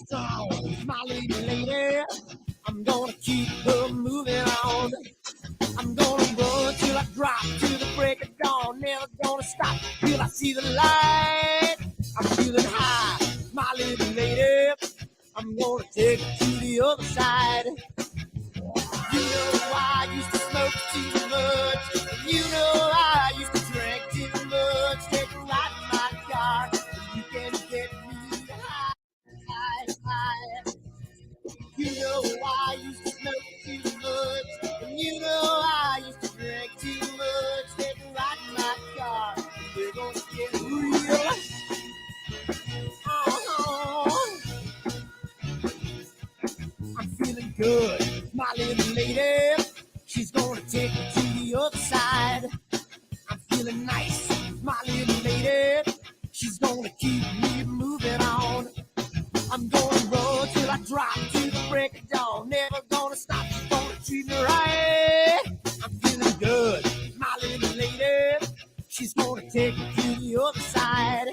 So, my lady, I'm gonna keep her moving on. I'm gonna run till I drop to the break of dawn. Never gonna stop till I see the light. I'm feeling high, my little lady. I'm gonna take it to the other side. You know I used to smoke too much. You know I used to drink too much. Take a ride in my car. You can get me high, high, high. You know I used to smoke too much. And you know I used to drink too much. Take a ride in my car. We're gonna get real. Oh, I'm feeling good, my little lady. She's gonna take me to the other side. I'm feeling nice, my little lady. She's gonna keep me moving on. I'm gonna run till I drop to the break of dawn. Never gonna stop, she's gonna treat me right. I'm feeling good, my little lady. She's gonna take me to the other side.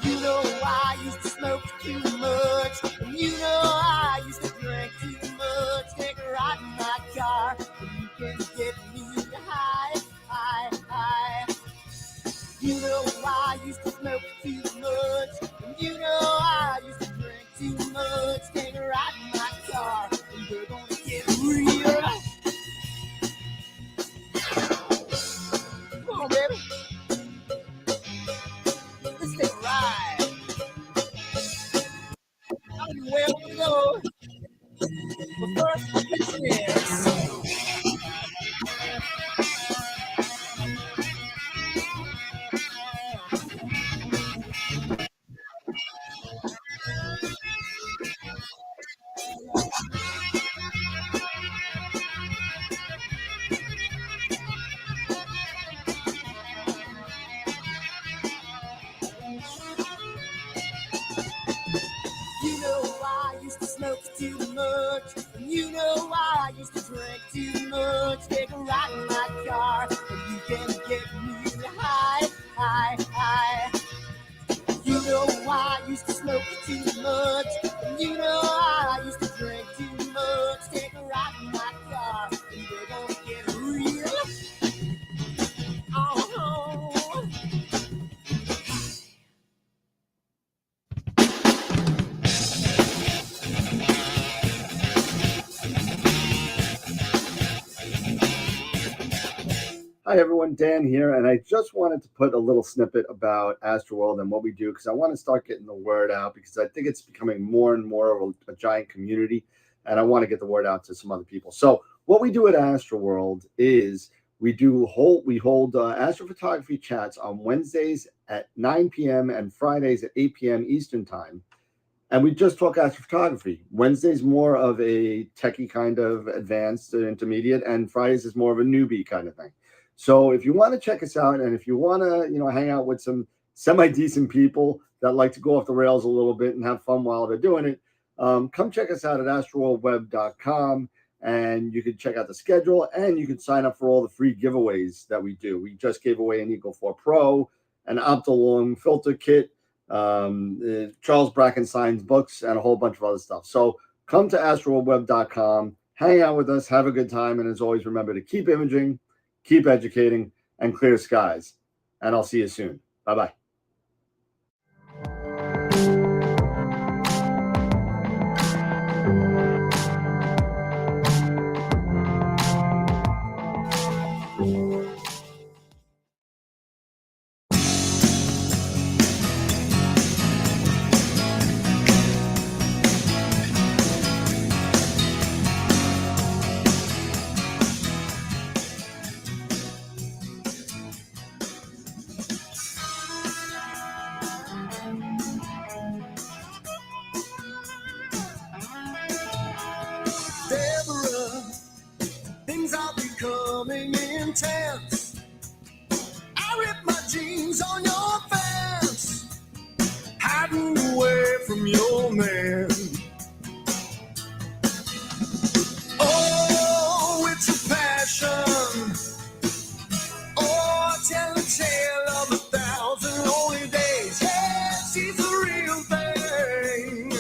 You know I used to smoke too much. And you know I used to drink too much. Take a ride in my car. And you can get me high, high, high. You know I used to smoke too much. And you know I used to drink too much. Take a ride in my car. And we're gonna get real. Come on, baby. Let's take a ride. I don't know where we're gonna go. But first, it's this. You know I used to smoke too much. And you know I used to drink too much. Take a ride in my car. And you can get me high, high, high. You know I used to smoke too much. And you know I used to drink too much. Take a ride in my car. And we're gonna get real. Oh. Hi everyone, Dan here, and I just wanted to put a little snippet about AstroWorld and what we do because I want to start getting the word out because I think it's becoming more and more of a giant community, and I want to get the word out to some other people. So what we do at AstroWorld is we hold astrophotography chats on Wednesdays at 9 p.m. and Fridays at 8 p.m. Eastern Time. And we just talk astrophotography. Wednesday's more of a techie kind of advanced intermediate, and Fridays is more of a newbie kind of thing. So if you want to check us out, and if you want to, hang out with some semi-decent people that like to go off the rails a little bit and have fun while they're doing it, come check us out at astroworldweb.com, and you can check out the schedule, and you can sign up for all the free giveaways that we do. We just gave away an Eagle 4 Pro, an Optolong filter kit, Charles Brackenstein's books, and a whole bunch of other stuff. So come to astroworldweb.com, hang out with us, have a good time, and as always, remember to keep imaging, keep educating, and clear skies. And I'll see you soon. Bye-bye. Deborah, things are becoming intense. I ripped my jeans on your fence, hiding away from your man. Oh, it's a passion. Oh, tell a tale of 1,000 lonely days. Yeah, she's the real thing.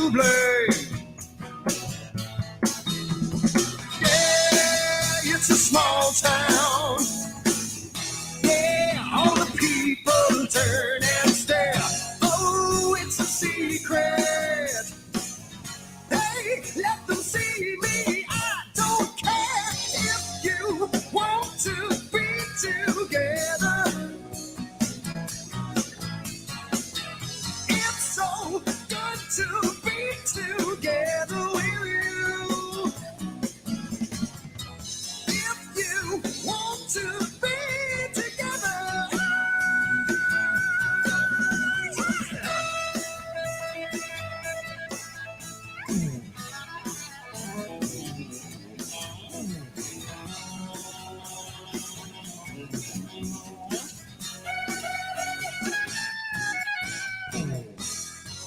to blame. Yeah, it's a small town. Yeah, all the people turn and stare. Oh, it's a secret. Hey, let them see me. I don't care if you want to be together. It's so good to be together with you. If you want to be together.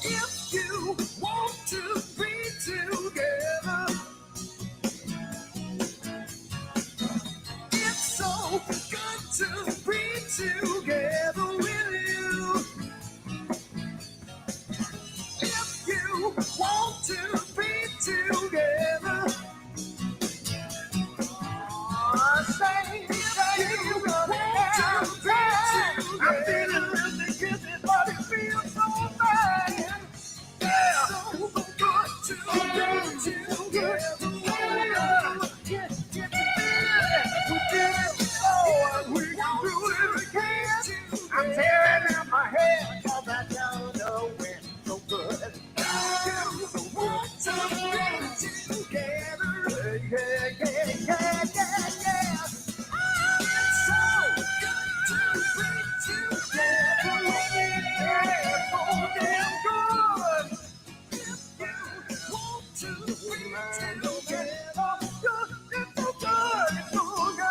If you want to be together, it's so good to be together with you. If you want to be together, say you want to be together. I'm feeling really guilty, but it feels so bad. Yeah, so good to be together. I'm tearing out my hair, cause I don't know when so good. You want to be together. Yeah. It's so good to be together. Yeah, so damn good. If you want to be together, it's so good, it's so good, yeah.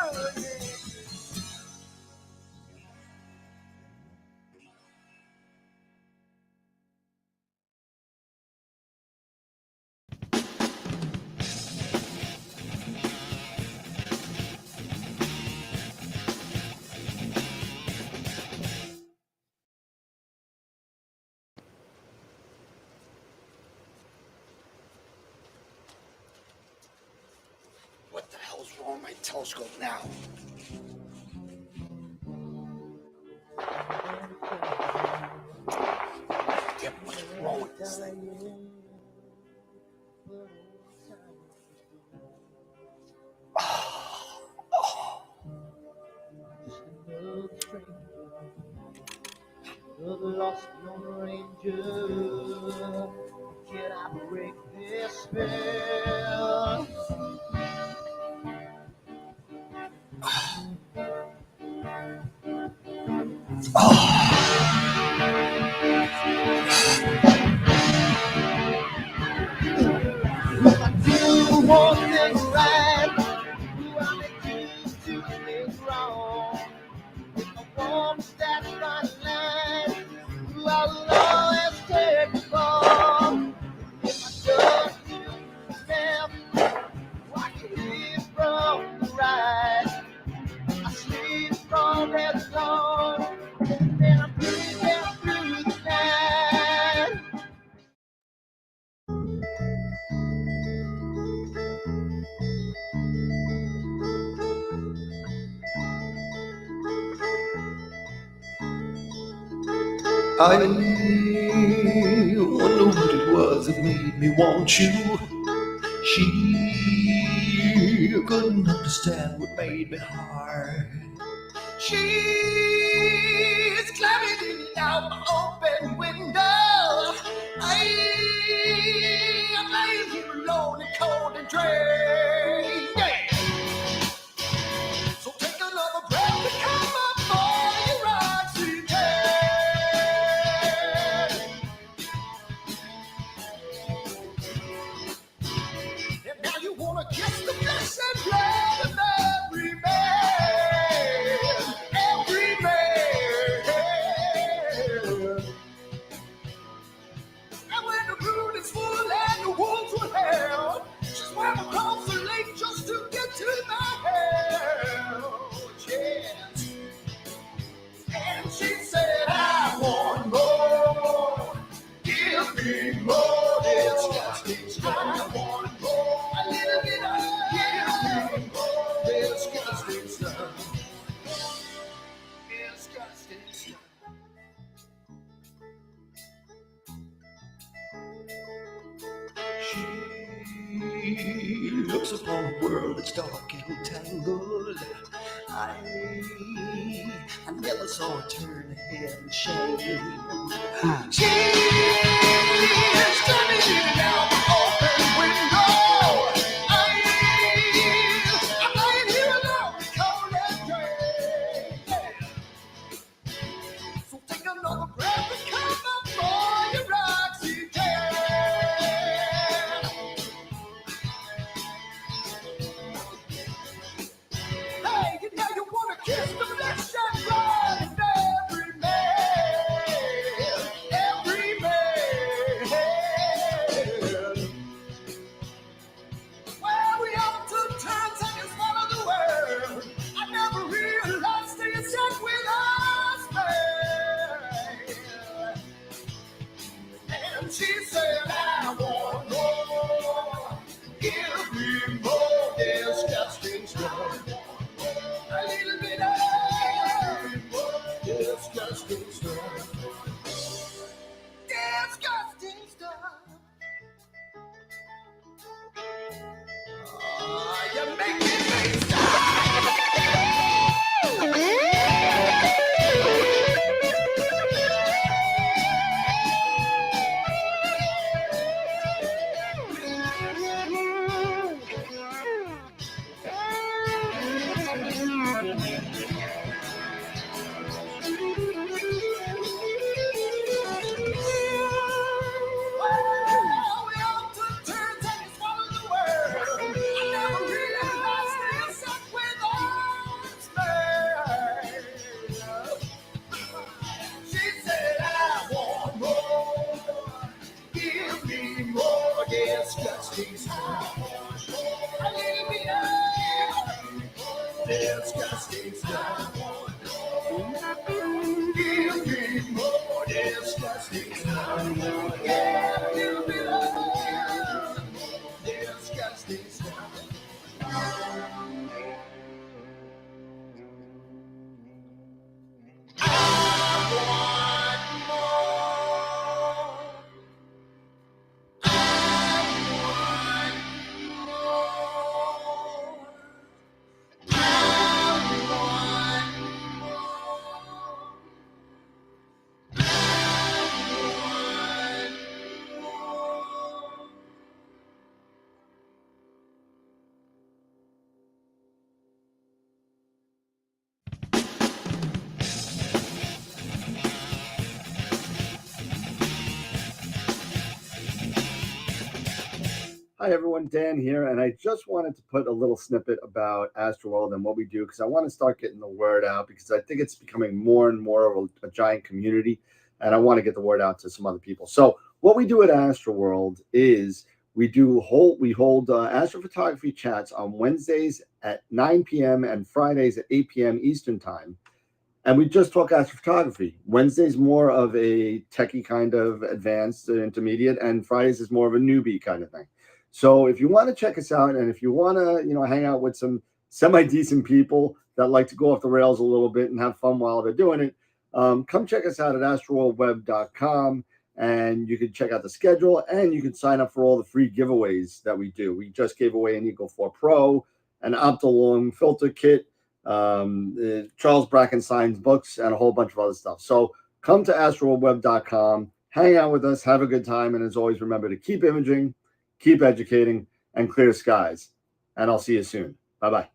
What the hell's wrong with my telescope now? Damn, what's wrong with this thing? The lost Lone Ranger, can I break this spell? I do one thing right, do I make you two things wrong? If I want that fine line, do I will always take the fall? If I just do left, I can live from the right. I sleep from that dawn, then I'm breathing through the night. I wonder what it was that made me want you. She couldn't understand what made me hard. She's climbing in out my open window. I'm laying here alone and cold and drained. Yeah. So take another breath to come up for your oxygen. And now you wanna kiss the flesh and blood of every man. Every once upon a world that's dark and tangled, I never saw her turn her head in shame. She's coming down the open window. I'm lying here alone, cold and gray. So take another breath and come up for your oxygen. Hey, you know you wanna kiss the flesh and blood of every man, every man. Well, we all took turns and you swallowed the world. I never realized till you sat with us, man. And she said, I want more. Give me more disgusting stuff. A little bit of disgusting stuff. Disgusting stuff. Oh, you make me stop. Disgusting stuff. A little bit of disgusting stuff. Give me more disgusting stuff. Yeah, a little bit of disgusting stuff. Hi everyone, Dan here, and I just wanted to put a little snippet about AstroWorld and what we do because I want to start getting the word out because I think it's becoming more and more of a giant community, and I want to get the word out to some other people. So what we do at AstroWorld is we hold astrophotography chats on Wednesdays at 9 p.m. and Fridays at 8 p.m. Eastern time. And we just talk astrophotography. Wednesday's more of a techie kind of advanced intermediate, and Fridays is more of a newbie kind of thing. So if you want to check us out, and if you want to, hang out with some semi-decent people that like to go off the rails a little bit and have fun while they're doing it, come check us out at astroworldweb.com, and you can check out the schedule, and you can sign up for all the free giveaways that we do. We just gave away an Eagle 4 Pro, an Optolong filter kit, Charles Brackenstein's books, and a whole bunch of other stuff. So come to astroworldweb.com, hang out with us, have a good time, and as always, remember to keep imaging, keep educating, and clear skies. And I'll see you soon. Bye-bye.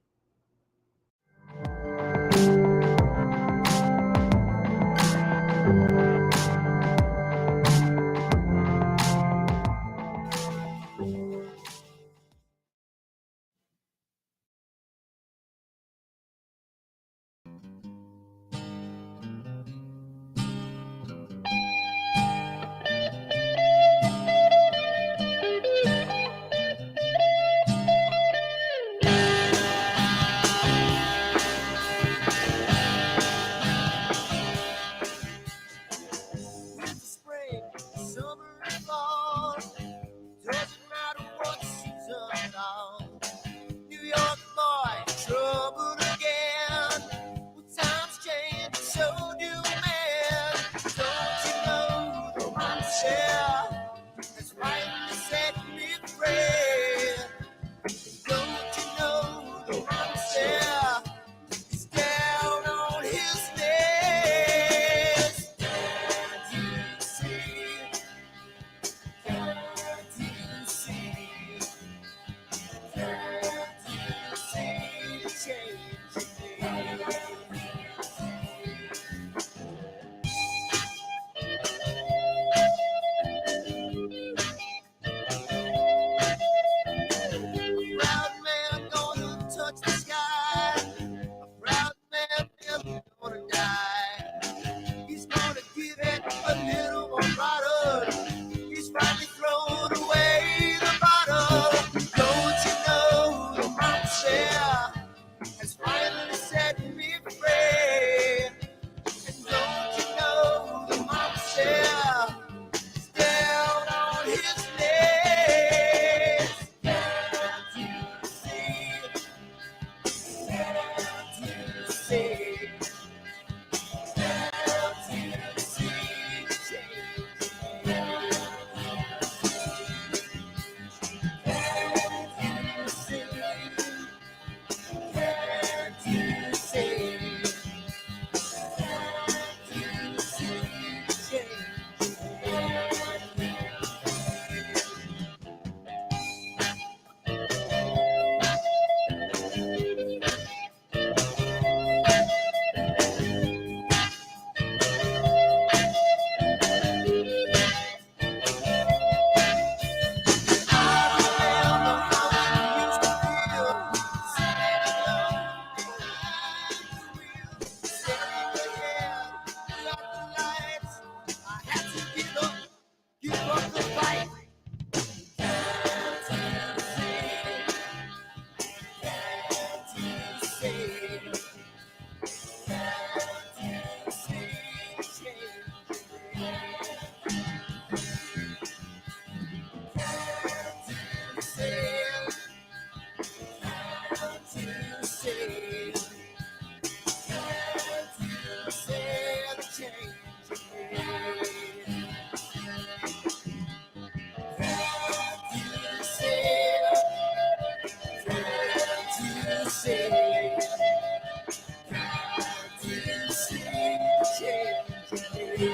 Can't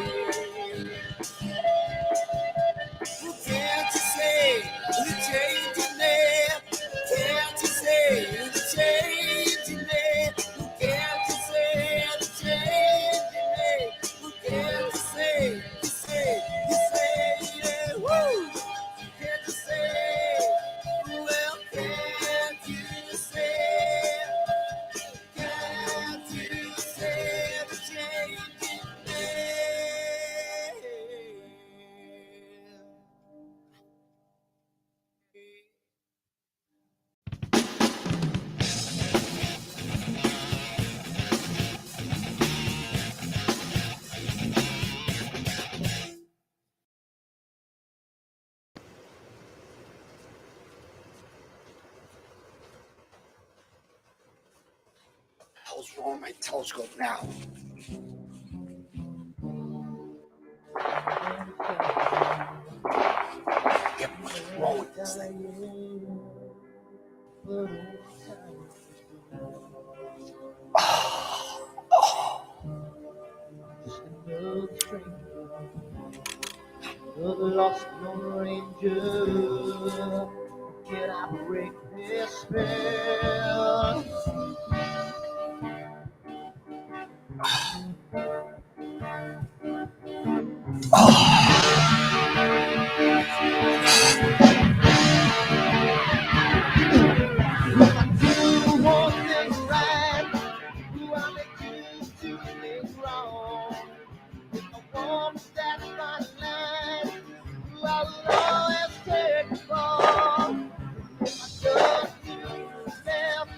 you say the changing there? Can't you say the changing there? Can't you say the changing there? Can't you say, yeah, woo! Can't you say, well, can't you say the changing there? Hell's wrong with my telescope now? Yeah, what's wrong with this thing? The lost Lone Ranger, can I break this spell? Do one thing right, do I make you do things wrong? If I want that fine line, do I will always take the fall? If I just do left,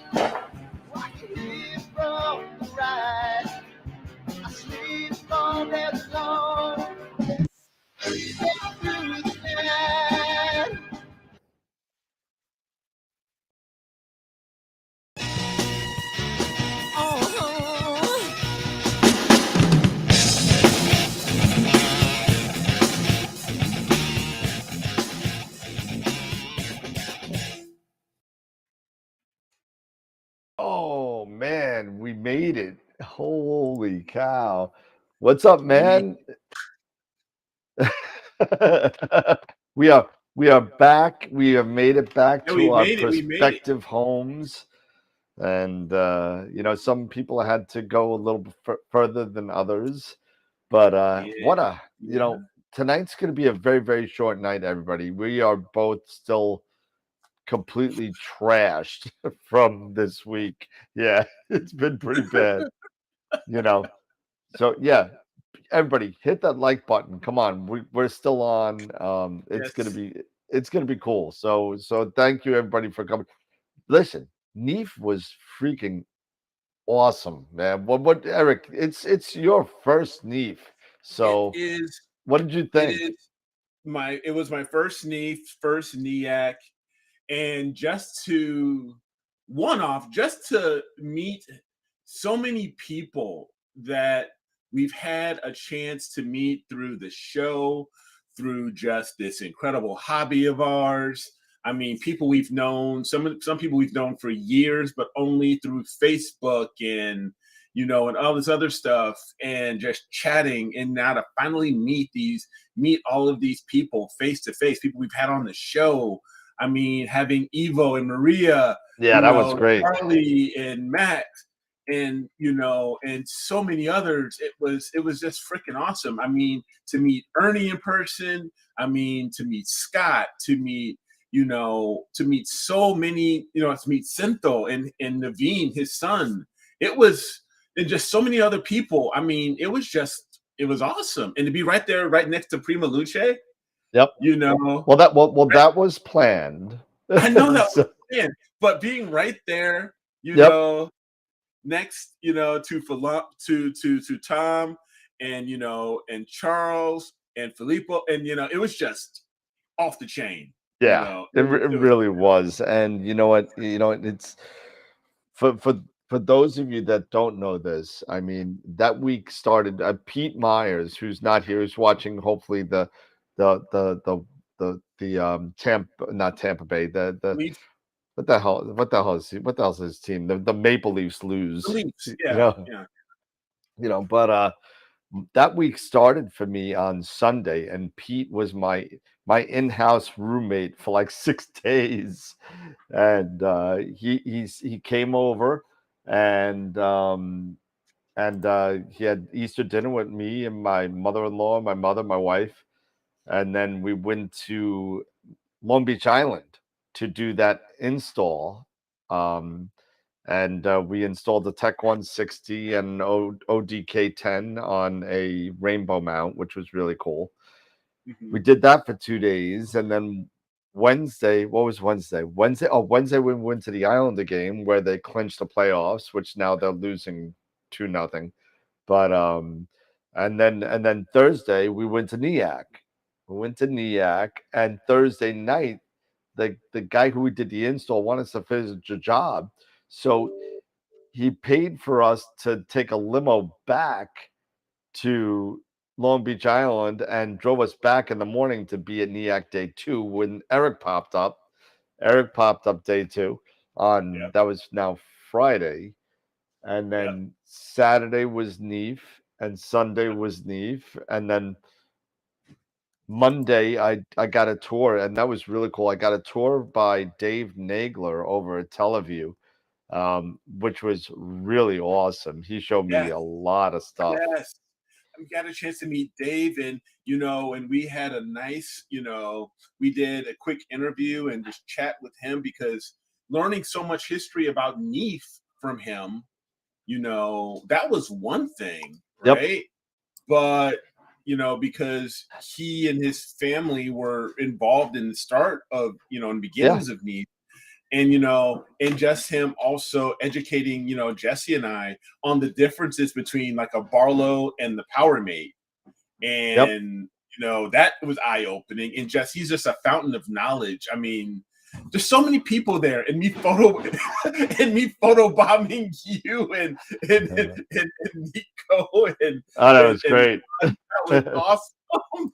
why you leave from the right? I sleep all day long, get through the night. Oh man, we made it. Holy cow. What's up, man? we are back. We have made it back Yeah, to our prospective homes. And some people had to go a little bit further than others. But tonight's going to be a very, very short night, everybody. We are both still completely trashed from this week. Yeah, it's been pretty bad. So yeah, everybody hit that like button. Come on, we're still on. It's gonna be cool. So thank you everybody for coming. Listen, NEEF was freaking awesome, man. What Eric? It's your first NEEF. So what did you think? It was my first NEEF, first NEAC, and just to meet so many people that we've had a chance to meet through the show, through just this incredible hobby of ours. I mean, people we've known, some people we've known for years, but only through Facebook and and all this other stuff, and just chatting, and now to finally meet all of these people face to face, people we've had on the show. I mean, having Evo and Maria, that was great. Charlie and Max, and and so many others. It was just freaking awesome. I mean, to meet Ernie in person. I mean, to meet Scott, to meet so many, to meet Cinto and Naveen, his son. It was, and just so many other people. I mean, it was awesome. And to be right there, right next to Primaluce. Yep. Well, that was planned. I know that was planned, but being right there, next, to Tom and and Charles and Filippo, and it was just off the chain. Yeah, it really was. And you know what? It's for those of you that don't know this. I mean, that week started. Pete Myers, who's not here, who's watching. Hopefully, the not Tampa Bay. What the hell is his team? The Maple Leafs lose. The Leafs, yeah. But that week started for me on Sunday, and Pete was my in-house roommate for like 6 days, and he came over, and he had Easter dinner with me and my mother-in-law, my mother, my wife, and then we went to Long Beach Island to do that install. And we installed the Tech 160 and ODK 10 on a rainbow mount, which was really cool. We did that for 2 days, and then Wednesday, what was Wednesday? Wednesday we went to the Islander game where they clinched the playoffs, which now they're losing 2-0. But and then Thursday we went to NEAIC. We went to NEAIC, and Thursday night the guy who we did the install wanted us to finish the job, so he paid for us to take a limo back to Long Beach Island and drove us back in the morning to be at NEAC day 2 when Eric popped up. Eric popped up day 2 on that was now Friday, and then Saturday was NEEF, and Sunday was NEEF, and then Monday I got a tour, and that was really cool. I got a tour by Dave Nagler over at Teleview, which was really awesome. He showed me a lot of stuff. Yes. We got a chance to meet Dave, and and we had a nice, we did a quick interview and just chat with him, because learning so much history about NEEF from him, that was one thing, right? Yep. But because he and his family were involved in the start of, in the beginnings of NEEF, and and just him also educating Jesse and I on the differences between like a Barlow and the PowerMate, and that was eye-opening. And he's just a fountain of knowledge. I mean, there's so many people there, and me photo bombing you and Nico, and that was great. That was awesome.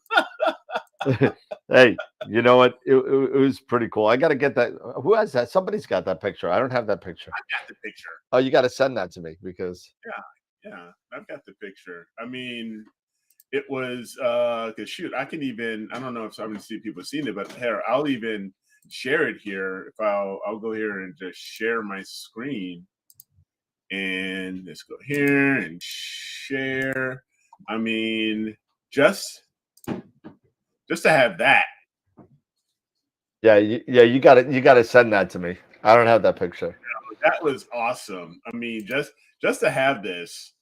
Hey, you know what? It was pretty cool. I got to get that. Who has that? Somebody's got that picture. I don't have that picture. I got the picture. Oh, you got to send that to me, because yeah, I've got the picture. I mean, it was shoot, I don't know if so many people have seen it, but here, I'll even share it here. If I'll go here and just share my screen, and let's go here and share. I mean, just to have that. Yeah, you got to send that to me. I don't have that picture. That was awesome. I mean, just to have this,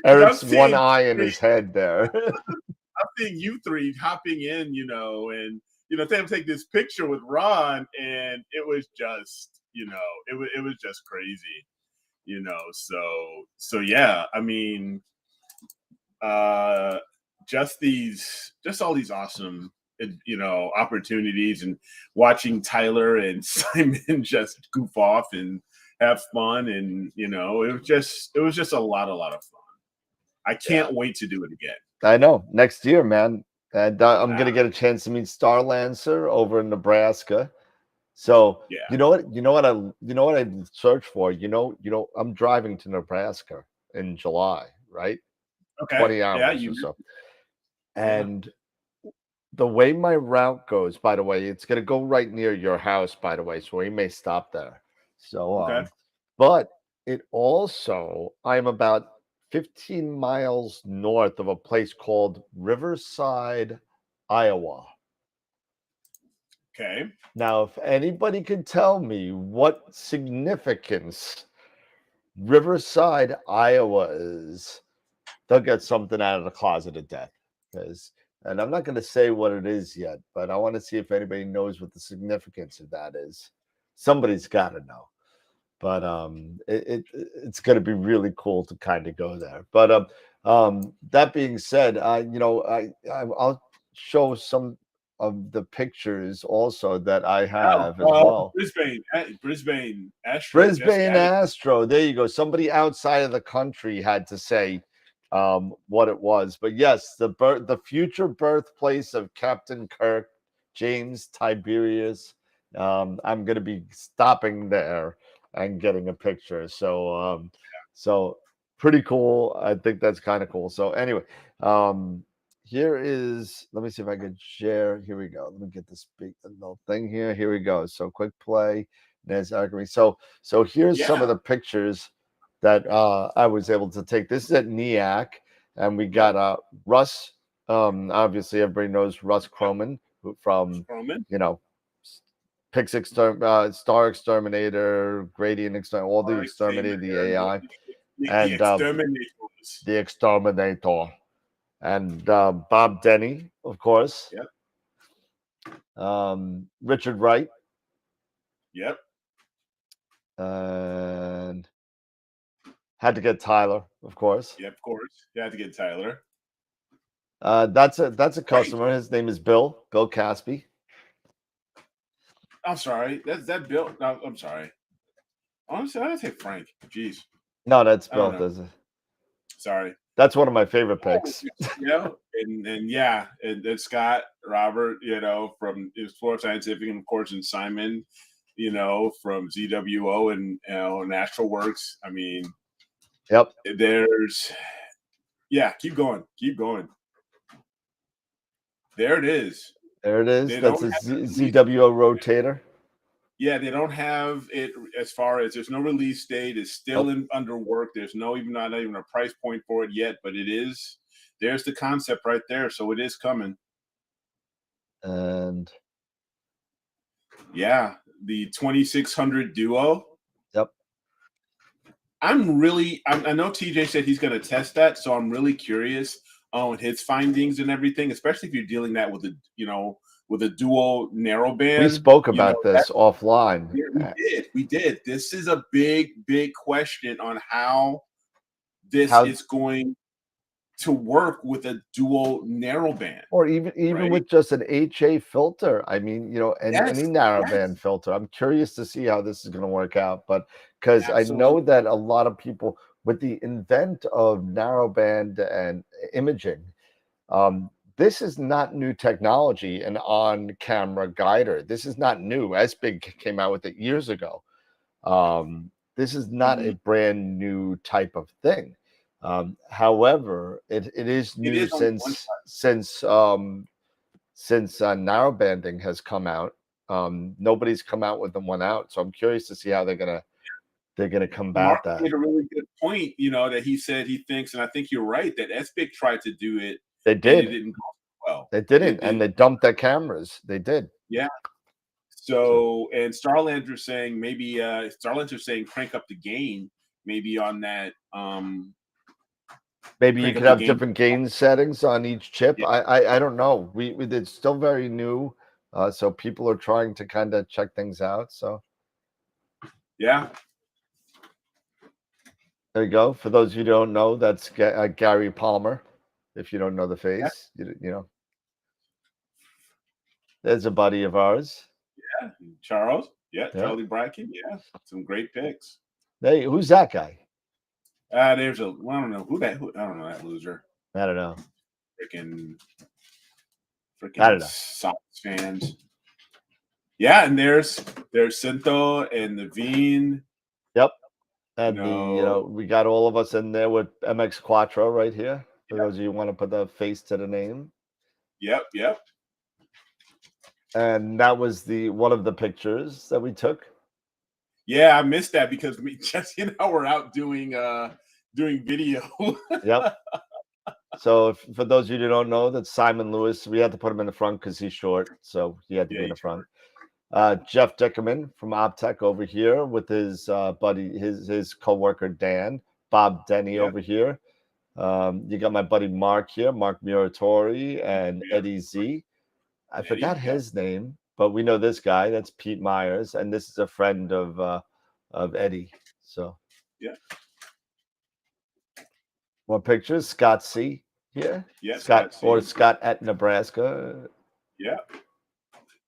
Eric's one eye in his head there. I'm seeing you three hopping in, and take this picture with Ron, and it was just, it was just crazy, so yeah. I mean, just all these awesome opportunities, and watching Tyler and Simon just goof off and have fun, and it was just a lot of fun. I can't wait to do it again. I know, next year, man. And I'm gonna get a chance to meet Star Lancer over in Nebraska. So you know what I search for. I'm driving to Nebraska in July, right? Okay. 20 hours or so. And the way my route goes, by the way, it's going to go right near your house, by the way, so we may stop there. So, but it also, I'm about 15 miles north of a place called Riverside, Iowa. Okay. Now, if anybody could tell me what significance Riverside, Iowa is, they'll get something out of the closet of death. And I'm not going to say what it is yet, but I want to see if anybody knows what the significance of that is. Somebody's got to know. But it's going to be really cool to kind of go there. But that being said, I'll show some of the pictures also that I have as well. Brisbane Astro. Brisbane Astro. There you go. Somebody outside of the country had to say what it was. But yes, the future birthplace of Captain Kirk, James Tiberius. I'm going to be stopping there and getting a picture. So So pretty cool. I think that's kind of cool. So anyway, here is, let me see if I can share. Here we go. Let me get this big little thing here. Here we go. So quick play. There's Alchemy. So here's some of the pictures that I was able to take. This is at NEAIC, and we got Russ. Obviously everybody knows Russ Croman from Star Exterminator, Gradient Exterminator, all the Exterminator, the AI, and the Exterminator, and Bob Denny, of course. Richard Wright. And had to get Tyler, of course. Yeah, of course. You had to get Tyler. That's a customer. His name is Bill Caspi. I'm sorry. That's that Bill. No, I'm sorry. Honestly, I didn't say Frank. Jeez. No, that's Bill. Sorry. That's one of my favorite picks. And Scott, Robert, from Explore Scientific, and of course, and Simon, from ZWO and AstroWorks. I mean, yep. There's, keep going. There it is. That's a ZWO rotator. Yeah, they don't have it as far as there's no release date. It's still under work. There's not even a price point for it yet, but it is. There's the concept right there. So it is coming. And the 2600 Duo. Yep. I know TJ said he's going to test that, so I'm really curious on his findings and everything, especially if you're dealing that with a dual narrowband. We spoke about this offline. Yeah, we did. This is a big question on how this is going to work with a dual narrowband, or even with just an HA filter. I mean, any narrowband filter. I'm curious to see how this is going to work out, but because I know that a lot of people with the invent of narrowband and imaging, this is not new technology. An on-camera guider. This is not new. SBIG came out with it years ago. This is not a brand new type of thing. However, it is new since narrowbanding has come out. Nobody's come out with one out, so I'm curious to see how they're gonna combat that. Made a really good point, that he said he thinks, and I think you're right, that SBIG tried to do it. They did. It didn't go well. They didn't, and they dumped their cameras. They did. Yeah. So, and Starlander's saying crank up the gain, maybe on that. Maybe you could have different gain settings on each chip. Yeah. I don't know. It's still very new, so people are trying to kind of check things out. So, yeah. There you go. For those of you who don't know, that's Gary Palmer. If you don't know the face, there's a buddy of ours. Yeah, Charles. Yeah, Charlie Bracken. Yeah, some great picks. Hey, who's that guy? I don't know I don't know that loser. I don't know. Freaking I don't know. Sox fans. Yeah, and there's Cinto and Naveen. Yep. And we got all of us in there with MX Quattro right here. For those of you who want to put the face to the name. Yep. And that was one of the pictures that we took. Yeah, I missed that because Jesse and I were out doing video. Yep. So for those of you who don't know, that's Simon Lewis. We had to put him in the front because he's short, so he had to be in the front. Jeff Dickerman from Optech over here with his buddy, his co-worker Dan. Bob Denny over here. You got my buddy Mark here, Mark Muratori, and Eddie Z. I forgot his name, but we know this guy. That's Pete Myers, and this is a friend of Eddie. So more pictures. Scott C here. Yeah, Scott at Nebraska. Yeah.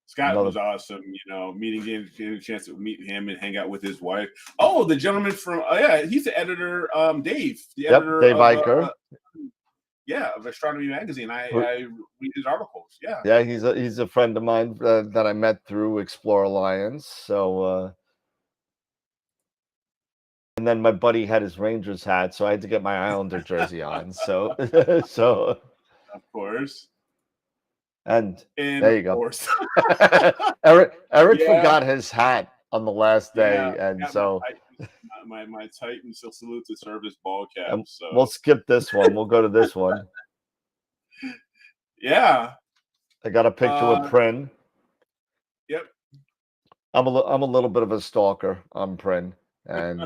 Scott was awesome, getting a chance to meet him and hang out with his wife. Oh, the gentleman from he's the editor, Dave. The editor Dave Eicher. Of Astronomy Magazine. I read his articles. Yeah. Yeah, he's a friend of mine that I met through Explore Alliance. So and then my buddy had his Rangers hat, so I had to get my Islander jersey on. So, so, Of course. and And there of you go. course. Eric Yeah. forgot his hat on the last Yeah, day, and got so my Titan still salute to service ball cap. So we'll skip this one. We'll go to this one. yeah. I got a picture with Prin. Yep. I'm a little bit of a stalker on Prin, and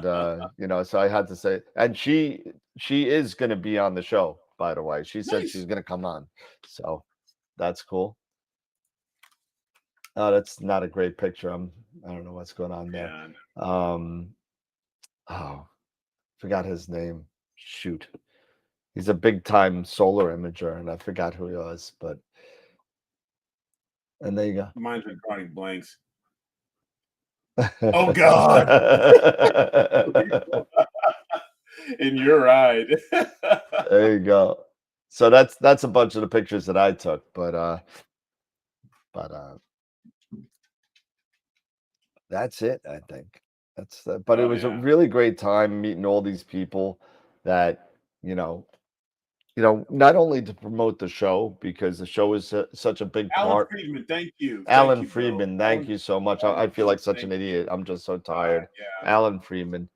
you know, so I had to say, and she is going to be on the show. By the way, she said Nice. she's going to come on, so that's cool. Oh, that's not a great picture. I don't know what's going on there. Yeah. Oh, forgot his name. Shoot, he's a big time solar imager, and I forgot who he was. But and there you go. Mine's been drawing blanks. Oh God. And you're right. There you go. So that's a bunch of the pictures that I took, but that's it, I think. That's but it was a really great time meeting all these people that, you know, not only to promote the show, because the show is such a big Alan part. Friedman, thank you. Alan Thank you, Friedman, Bill. thank you so much. I feel like such an idiot. I'm just so tired. Yeah. Alan Friedman.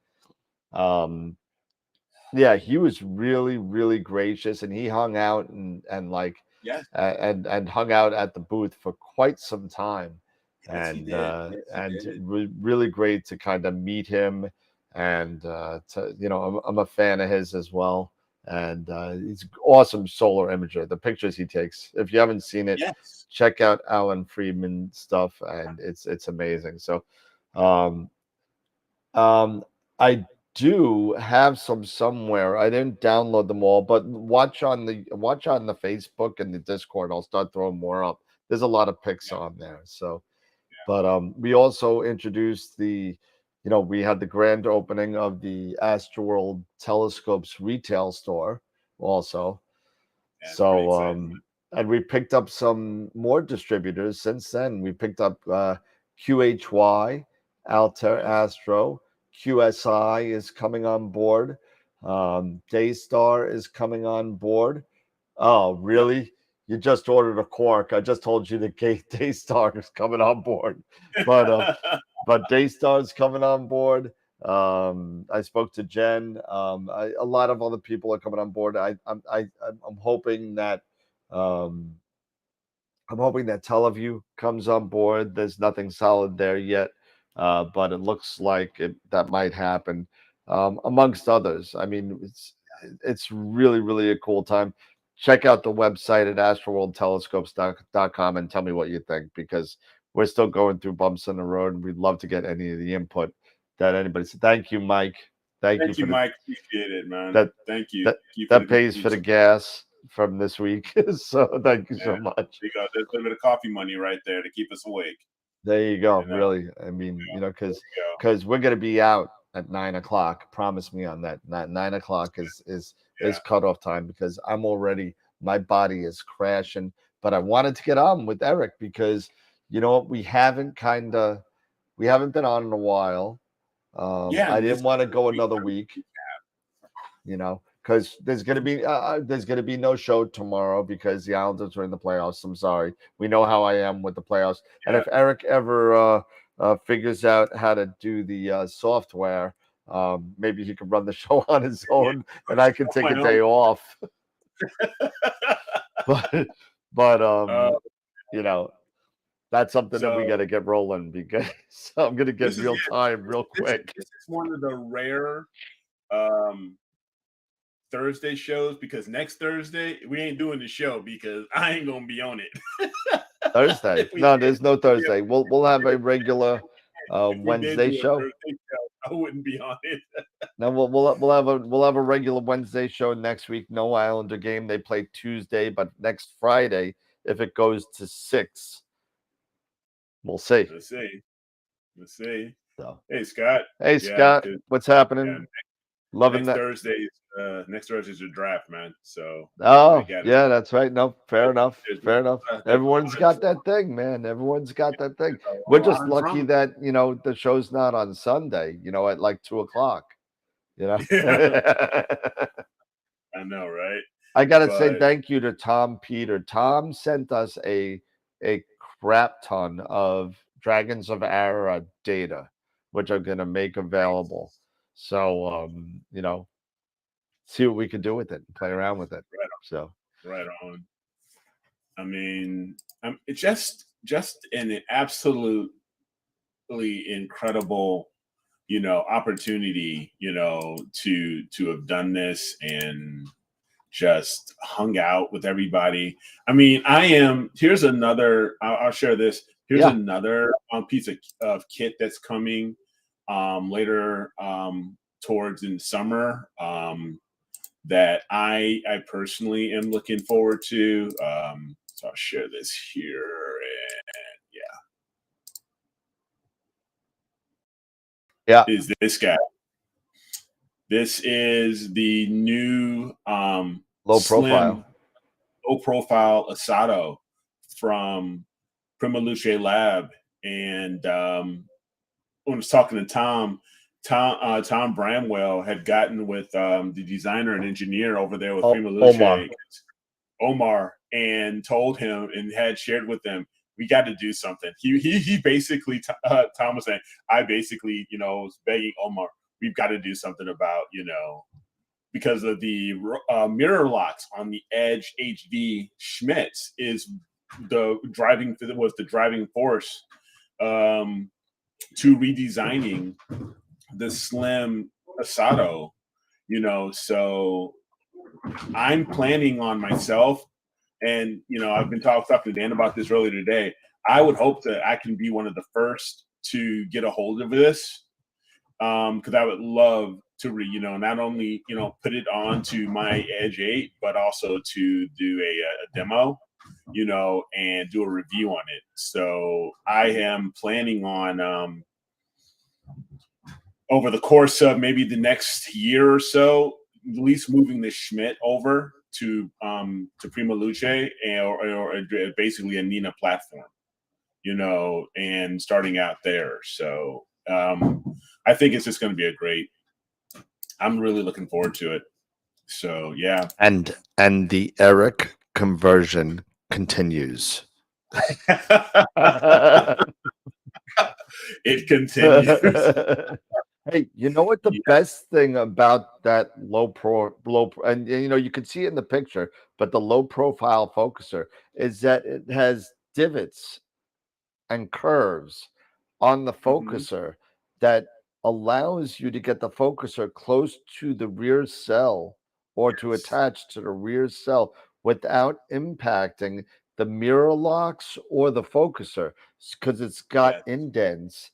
Yeah, he was really, really gracious, and he hung out and like Yes. and hung out at the booth for quite some time. Yes, he And did. Yes, he did. really great to kind of meet him, and to, you know, I'm a fan of his as well, and he's an awesome solar imager. The pictures he takes, if you haven't seen it, Yes. check out Alan Friedman stuff, and it's amazing. So I do have some somewhere. I didn't download them all, but watch on the Facebook and the Discord. I'll start throwing more up. There's a lot of pics on there. So, but we also introduced we had the grand opening of the AstroWorld Telescopes retail store also. Yeah, So and we picked up some more distributors since then. We picked up QHY, Altair Astro. QSI is coming on board. Daystar is coming on board. Oh, really? You just ordered a quark. I just told you the Daystar is coming on board, but Daystar is coming on board. I spoke to Jen. A lot of other people are coming on board. I'm hoping that Teleview comes on board. There's nothing solid there yet, but it looks like that might happen, amongst others. I mean, it's really, really a cool time. Check out the website at astroworldtelescopes.com and tell me what you think, because we're still going through bumps in the road, and we'd love to get any of the input that anybody said. Thank you, Mike. Thank you, Mike. Appreciate it, man. Thank you. That pays for the gas from this week. So thank you so much. There you go. There's a little bit of coffee money right there to keep us awake. There you go. Really, I mean, because we're gonna be out at 9:00. Promise me on that. 9:00 is cutoff time, because my body is crashing. But I wanted to get on with Eric because we haven't been on in a while. I didn't want to go another week. Because there's gonna be no show tomorrow because the Islanders are in the playoffs. I'm sorry. We know how I am with the playoffs. And if Eric ever figures out how to do the software, maybe he can run the show on his own, and I can take a day off. but that's something that we got to get rolling, because I'm gonna get real time real quick. This is one of the rare Thursday shows, because next Thursday we ain't doing the show because I ain't gonna be on it. Thursday? No, there's no Thursday. We'll have a regular Wednesday show. I wouldn't be on it. No, we'll have a regular Wednesday show next week. No Islander game. They play Tuesday, but next Friday, if it goes to 6, we'll see. Let's see. So, hey Scott. Hey Scott, what's happening? Yeah, Loving next that. Next Thursday's your draft, man. So yeah, that's right. No, fair enough. Everyone's got that thing, man. Everyone's got that thing. We're just lucky that the show's not on Sunday, at like 2:00. You know. I know, right? I gotta say But- thank you to Tom Peter. Tom sent us a crap ton of Dragons of Ara data, which I'm gonna make available. So you know, see what we can do with it and play around with it. Right on. So Right on. I mean, it's just an absolutely incredible, you know, opportunity, you know, to have done this and just hung out with everybody. I mean, here's another, I'll share this. Here's another piece of kit that's coming later towards in summer that I personally am looking forward to. So I'll share this here, and yeah, is this guy. This is the new low profile Astro from Primaluce Lab. And when I was talking to Tom Bramwell had gotten with the designer and engineer over there with Primaluce, Omar, and told him and had shared with them, we got to do something. He basically, Tom was saying, I basically, you know, was begging Omar, we've got to do something about, you know, because of the mirror locks on the Edge HD Schmitz was the driving force to redesigning the slim Astro, you know. So I'm planning on myself, and you know, I've been talking to Dan about this earlier today. I would hope that I can be one of the first to get a hold of this, because I would love to you know, not only, you know, put it onto my Edge 8, but also to do a demo, you know, and do a review on it. So I am planning on over the course of maybe the next year or so, at least moving the Schmidt over to Primaluce or basically a NENA platform, you know, and starting out there. So I think it's just going to be I'm really looking forward to it. So yeah. and the Eric conversion continues. It continues. Hey, you know what the best thing about that low and you know, you can see it in the picture, but the low profile focuser is that it has divots and curves on the focuser that allows you to get the focuser close to the rear cell or to attach to the rear cell without impacting the mirror locks or the focuser, because it's got indents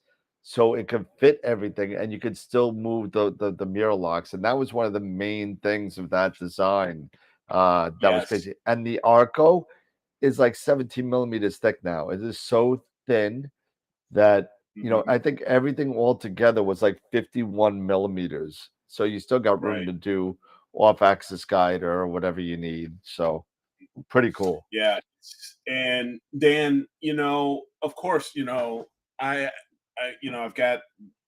so it can fit everything and you can still move the mirror locks. And that was one of the main things of that design. That was crazy. And the Arco is like 17 millimeters thick now. It is so thin that, you know, I think everything all together was like 51 millimeters. So you still got room to do off-axis guide or whatever you need. So pretty cool. Yeah. And Dan, you know, of course, you know, I you know, I've got,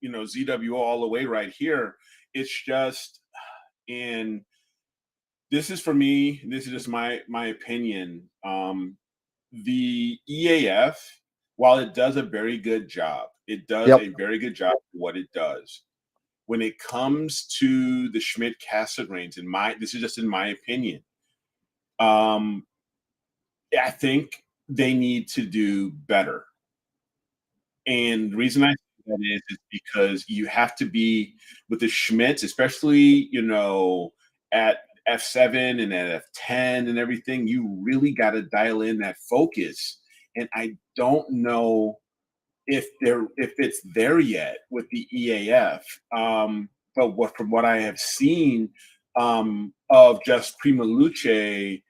you know, ZWO all the way right here. It's just, and this is for me, this is just my opinion. The EAF, while it does a very good job, it does a very good job for what it does. When it comes to the Schmidt Cassegrains, this is just in my opinion, I think they need to do better. And the reason I say that is because you have to be with the Schmitz, especially, you know, at F7 and at F10 and everything, you really got to dial in that focus. And I don't know if it's there yet with the EAF. But from what I have seen of just Primaluce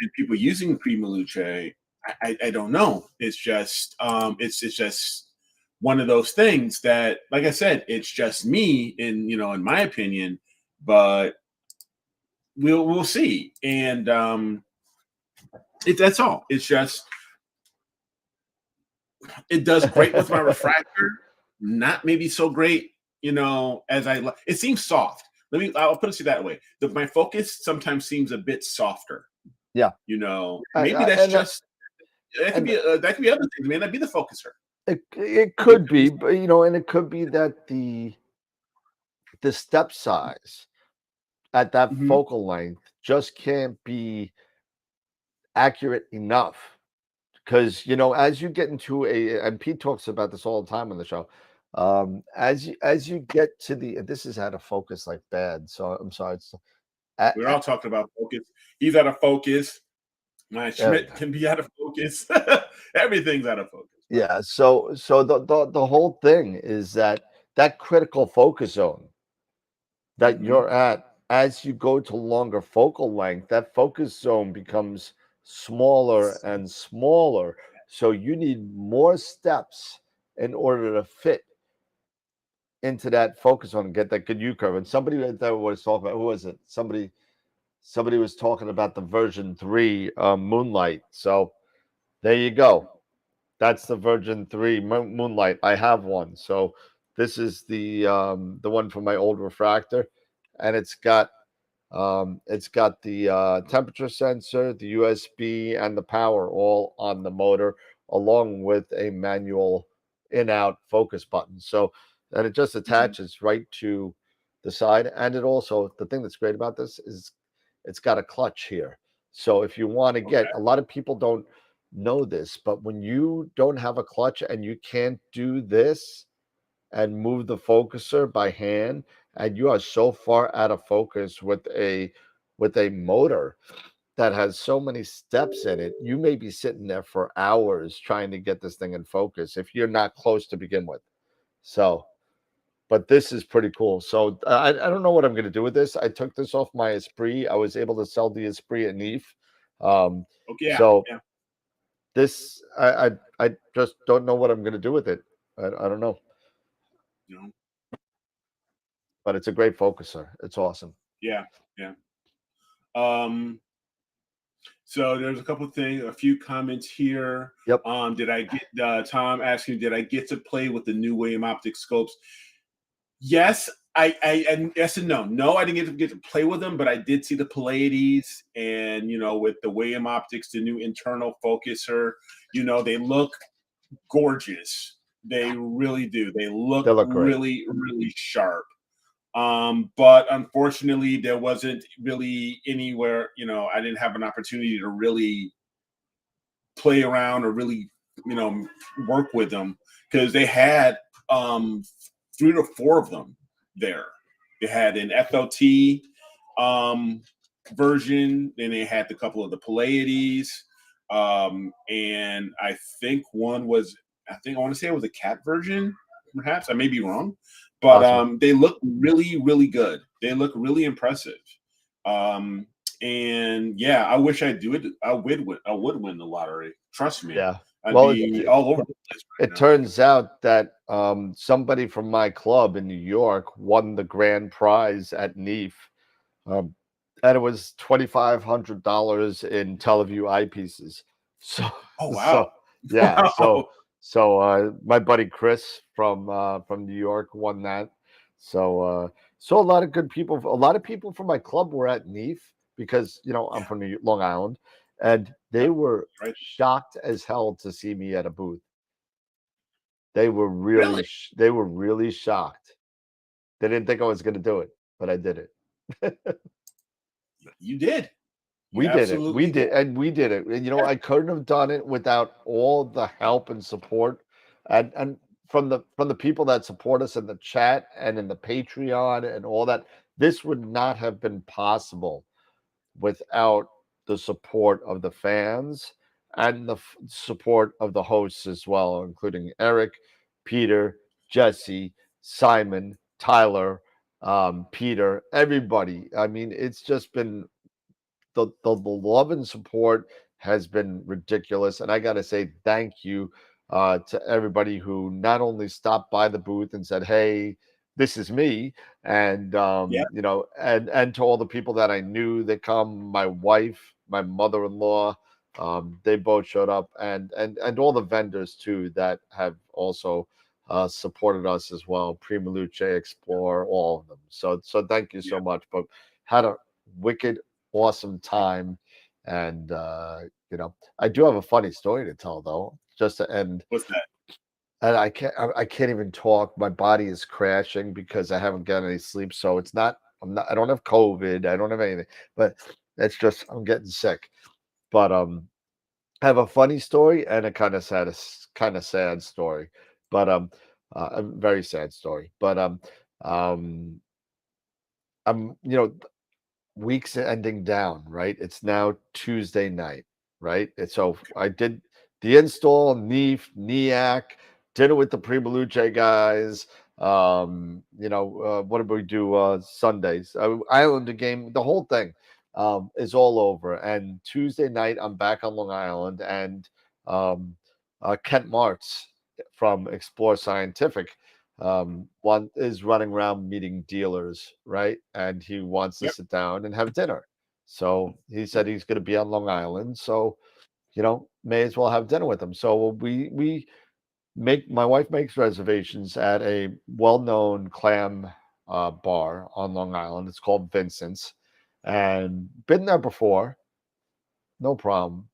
and people using Primaluce, I don't know. It's just it's just one of those things that, like I said, it's just me in my opinion, but we'll see. And that's all. It's just it does great with my refractor, not maybe so great, as I it seems soft. I'll put it that way. My focus sometimes seems a bit softer. Yeah. You know, maybe that's just that could be other things. It may not be the focuser. It could be, but you know, and it could be that the step size at that focal length just can't be accurate enough. Because you know, as you get into and Pete talks about this all the time on the show, as you get to this is out of focus like bad. So I'm sorry. We're all talking about focus. He's out of focus. My Schmidt can be out of focus. Everything's out of focus. Yeah. So the whole thing is that critical focus zone that you're at, as you go to longer focal length, that focus zone becomes smaller and smaller. So you need more steps in order to fit into that focus zone and get that good U curve. And somebody that was talking about, who was it? Somebody was talking about the version 3 Moonlight. So there you go. That's the version 3 Moonlight. I have one. So this is the one from my old refractor, and it's got the temperature sensor, the USB, and the power all on the motor, along with a manual in-out focus button. So, and it just attaches right to the side. And it also, the thing that's great about this is it's got a clutch here. So if you want to get, a lot of people don't know this, but when you don't have a clutch and you can't do this and move the focuser by hand, and you are so far out of focus with a motor that has so many steps in it, you may be sitting there for hours trying to get this thing in focus if you're not close to begin with. So, but this is pretty cool. So I don't know what I'm going to do with this. I took this off my Esprit. I was able to sell the Esprit at NEAF. This I just don't know what I'm going to do with it. I don't know. But it's a great focuser. It's awesome. Yeah. So there's a few comments here. Yep. Did I get Tom asking, did I get to play with the new William Optic scopes? Yes, and yes and no. No, I didn't get to play with them, but I did see the Pleiades, and you know, with the William Optics, the new internal focuser, you know, they look gorgeous. They really do. They look really, really sharp. But unfortunately, there wasn't really anywhere, you know, I didn't have an opportunity to really play around or really, you know, work with them, because they had 3 to 4 of them there. They had an FLT version, then they had a couple of the Pleiades, and I think one was, I want to say it was a cat version, perhaps. I may be wrong. But awesome. They look really, really good. They look really impressive. And yeah, I wish I would win the lottery. Trust me. Yeah. I'd be all over the place right now. Turns out that somebody from my club in New York won the grand prize at NEAF. And it was $2,500 in Teleview eyepieces. So, oh wow. So, yeah. Wow. So my buddy Chris from New York won that. So a lot of good people. A lot of people from my club were at NEAF because, you know, I'm from Long Island, and they were shocked as hell to see me at a booth. They were really shocked. They didn't think I was going to do it, but I did it. You did. We did it. We did it. And you know, I couldn't have done it without all the help and support, and from the people that support us in the chat and in the Patreon and all that. This would not have been possible without the support of the fans and the support of the hosts as well, including Eric, Peter, Jesse, Simon, Tyler, Peter, everybody. I mean, it's just been the love and support has been ridiculous. And I got to say thank you to everybody who not only stopped by the booth and said, hey, this is me. And, you know, and to all the people that I knew that come, my wife, my mother-in-law, they both showed up, and all the vendors too that have also supported us as well. Primaluce, Explore, all of them. So thank you so much. But had a wicked, awesome time. And I do have a funny story to tell though, just to end. What's that? And I can't even talk. My body is crashing because I haven't gotten any sleep. So it's not, I don't have COVID. I don't have anything, but it's just, I'm getting sick. But I have a funny story and a kind of sad story, but a very sad story. But um, I'm weeks ending down, right? It's now Tuesday night, right? And so I did the install, NEEF, NEAC, dinner with the Primaluce guys. What did we do Sundays? Islander game, the whole thing is all over. And Tuesday night, I'm back on Long Island, and Kent Martz from Explore Scientific one is running around meeting dealers, right? And he wants to sit down and have dinner. So he said he's going to be on Long Island. So, may as well have dinner with him. So we make, my wife makes reservations at a well-known clam bar on Long Island. It's called Vincent's, and been there before, no problem.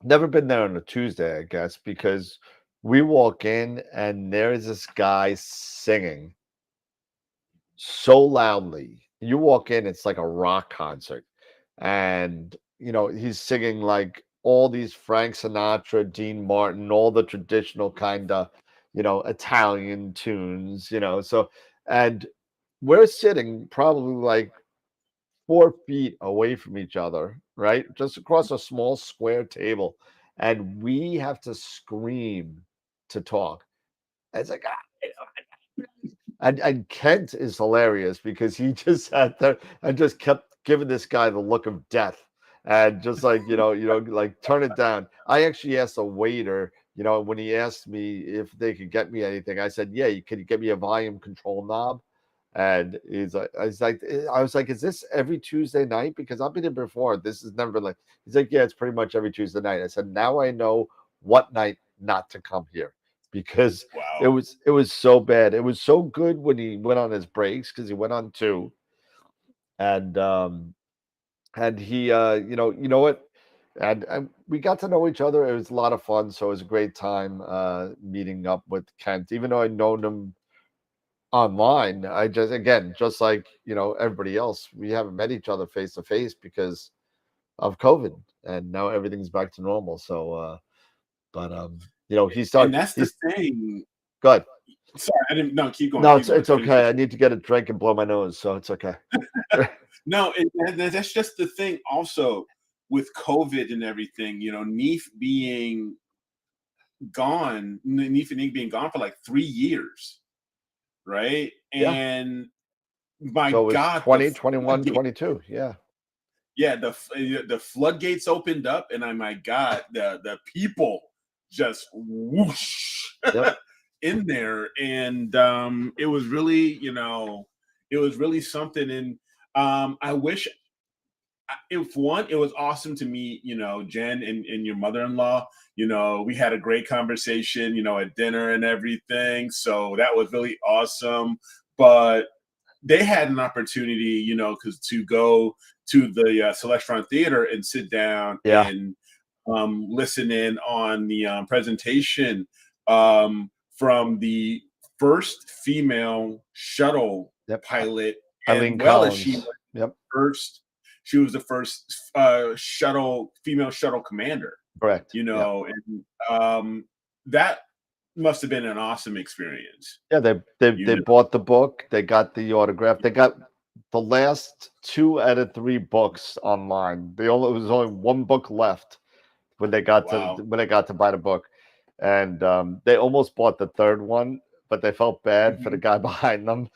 Never been there on a Tuesday, I guess, because we walk in and there's this guy singing so loudly. You walk in, it's like a rock concert. And, he's singing like all these Frank Sinatra, Dean Martin, all the traditional kind of, Italian tunes, So, and we're sitting probably like 4 feet away from each other, right? Just across a small square table. And we have to scream to talk. It's like, and Kent is hilarious because he just sat there and just kept giving this guy the look of death. And just like, like turn it down. I actually asked a waiter, when he asked me if they could get me anything, I said, yeah, could you get me a volume control knob? And I was like, is this every Tuesday night? Because I've been here before. This has never been like, he's like, yeah, it's pretty much every Tuesday night. I said, now I know what night not to come here, because it was so bad. It was so good when he went on his breaks, because he went on 2. And he you know what? And we got to know each other. It was a lot of fun. So it was a great time meeting up with Kent, even though I'd known him online. I just, again, just like everybody else, we haven't met each other face to face because of COVID, and now everything's back to normal. So but he started, and that's the thing. Go ahead. Sorry, I didn't. No, keep going. No, keep going. it's okay. I need to get a drink and blow my nose, so it's okay. No, that's just the thing. Also, with COVID and everything, NEEF being gone, NEEF and NEAIC being gone for like 3 years, right? And my so it was God, 2021, 22, yeah. Yeah, the floodgates opened up, and my God, the people just whoosh in there, and it was really, it was really something. And I wish, if one, it was awesome to meet, Jen and your mother-in-law. We had a great conversation, at dinner and everything. So that was really awesome. But they had an opportunity, because to go to the Celestron Theater and sit down and listen in on the presentation from the first female shuttle pilot, Eileen as well Collins. as she was the first female shuttle commander. Correct. And that must have been an awesome experience. Yeah, they bought the book, they got the autograph, they got the last 2 out of 3 books online. It was only 1 book left when they got to buy the book, and they almost bought the 3rd one, but they felt bad for the guy behind them,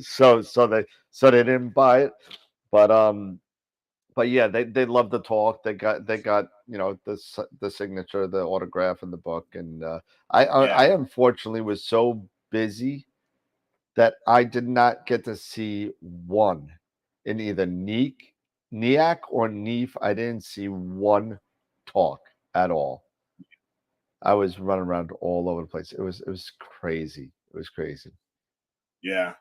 so they didn't buy it. But yeah, they loved the talk. They got the signature, the autograph in the book, and I unfortunately was so busy that I did not get to see one in either NEAC or NEEF. I didn't see one talk at all. I was running around all over the place. It was crazy. It was crazy. Yeah.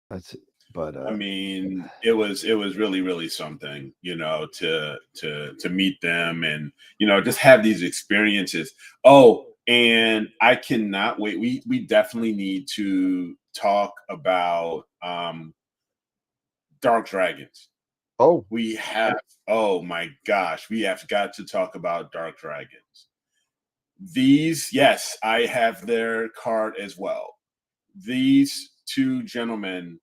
That's it. But I mean, it was really, really something, you know, to meet them and, you know, just have these experiences. Oh, and I cannot wait. We definitely need to talk about Dark Dragons. oh, We have, oh my gosh, we have got to talk about Dark Dragons. These, yes, I have their card as well. These two gentlemen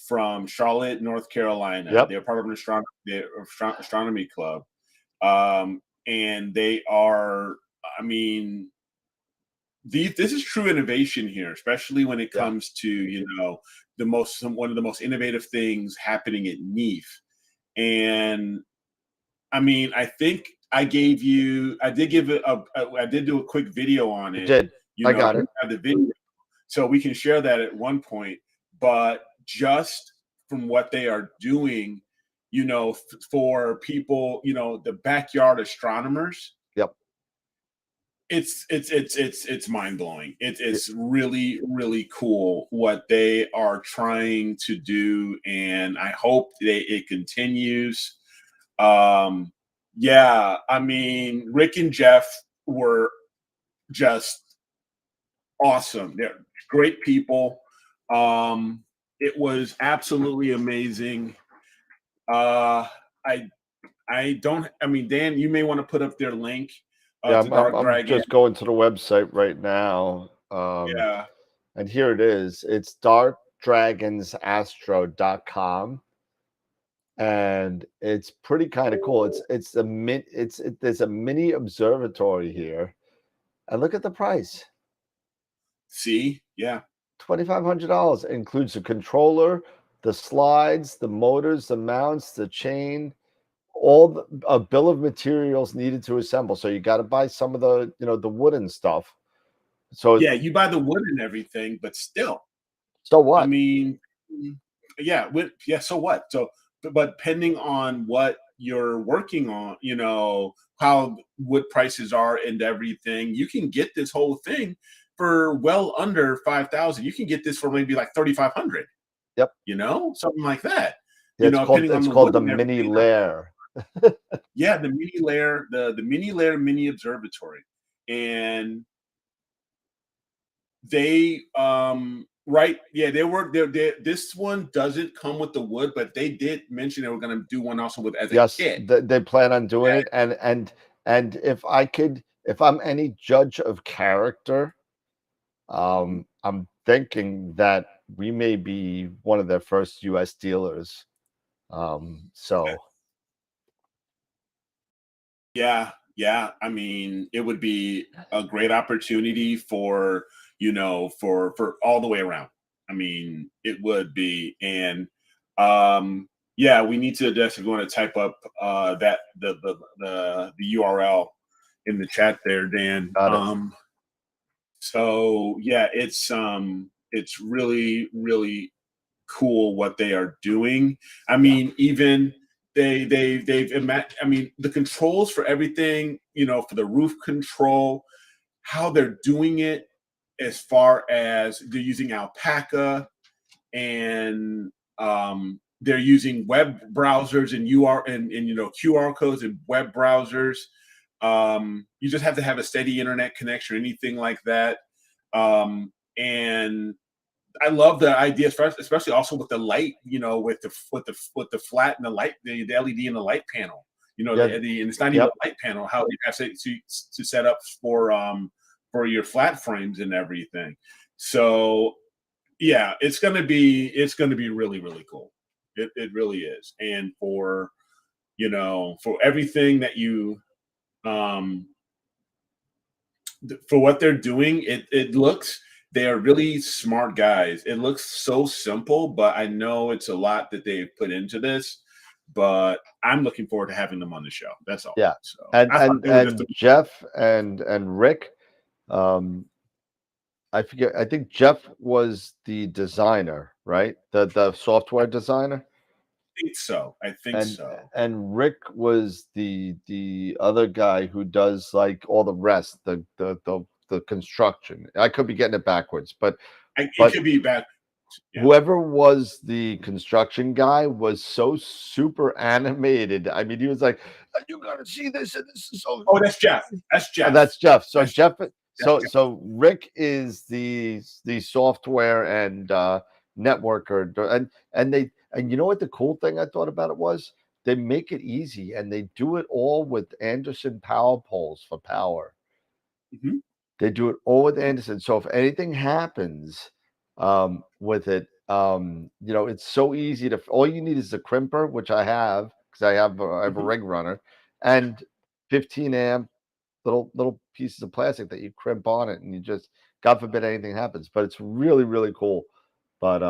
from Charlotte, North Carolina, yep. they're part of an astronomy club. And they are, I mean, this is true innovation here, especially when it Yeah. comes to, you know, one of the most innovative things happening at NEAF. And I mean, I think I did do a quick video on You it. did. You I know, got we it. have the video, so we can share that at one point. But just from what they are doing, you know, for people, you know, the backyard astronomers, Yep. it's mind blowing. It's really, really cool what they are trying to do, and I hope it continues. Yeah, I mean, Rick and Jeff were just awesome. They're great people. It was absolutely amazing. Uh, I I mean, Dan, you may want to put up their link Yeah, to Dark I'm Dragon. just going to the website right now. Yeah. And here it is. It's darkdragonsastro.com. And it's pretty kind of cool. There's a mini observatory here. And look at the price. See? Yeah. $2,500. It includes a controller, the slides, the motors, the mounts, the chain, all a bill of materials needed to assemble. So you got to buy some of the, you know, the wooden stuff. So Yeah, you buy the wood and everything, but still. So what? I mean, yeah, so what? So, but depending on what you're working on, you know, how wood prices are and everything, you can get this whole thing for well under 5,000. You can get this for maybe like 3,500. Yep. You know, something like that. Yeah, you know, depending on it's the called wood the and mini everything. lair. Yeah, the mini lair, the mini lair mini observatory, and they right, yeah, this one doesn't come with the wood, but they did mention they were going to do one also with as a Yes, kit. they plan on doing it, and if I'm any judge of character, I'm thinking that we may be one of their first U.S. dealers. So Yeah, I mean, it would be a great opportunity for, you know, for all the way around. I mean, it would be. And yeah, we need to just, if you want to type up that the URL in the chat there, Dan. got it. So yeah, it's really, really cool what they are doing. I mean, even I mean, the controls for everything, you know, for the roof control, how they're doing it, as far as they're using alpaca, and they're using web browsers and and you know, QR codes and web browsers. You just have to have a steady internet connection or anything like that. And I love the idea, especially also with the light, you know, with the flat and the light, the LED and the light panel. You know, Yeah. and it's not even a light panel. How you have to set up for your flat frames and everything. So yeah, it's gonna be really, really cool. It really is. And for, you know, for everything that you for what they're doing, it looks, they are really smart guys. It looks so simple, but I know it's a lot that they've put into this. But I'm looking forward to having them on the show. That's all. Yeah. So And Jeff and Rick, I forget. I think Jeff was the designer, right? The software designer. think so. I think so. And Rick was the other guy who does like all the rest, the construction. I could be getting it backwards, but It but could be bad. Yeah. whoever was the construction guy was so super animated. I mean, he was like, "You gotta see this, and this is so." Oh, that's Jeff. That's Jeff. That's Jeff. So That's Jeff. So Jeff. so Rick is the software and networker, and you know what the cool thing I thought about it was, they make it easy and they do it all with Anderson power poles for power. Mhm. They do it all with Anderson. So if anything happens with it, you know, it's so easy to. All you need is a crimper, which I have because I have a rig runner, and 15 amp little pieces of plastic that you crimp on it, and you just, God forbid anything happens. But it's really really cool. But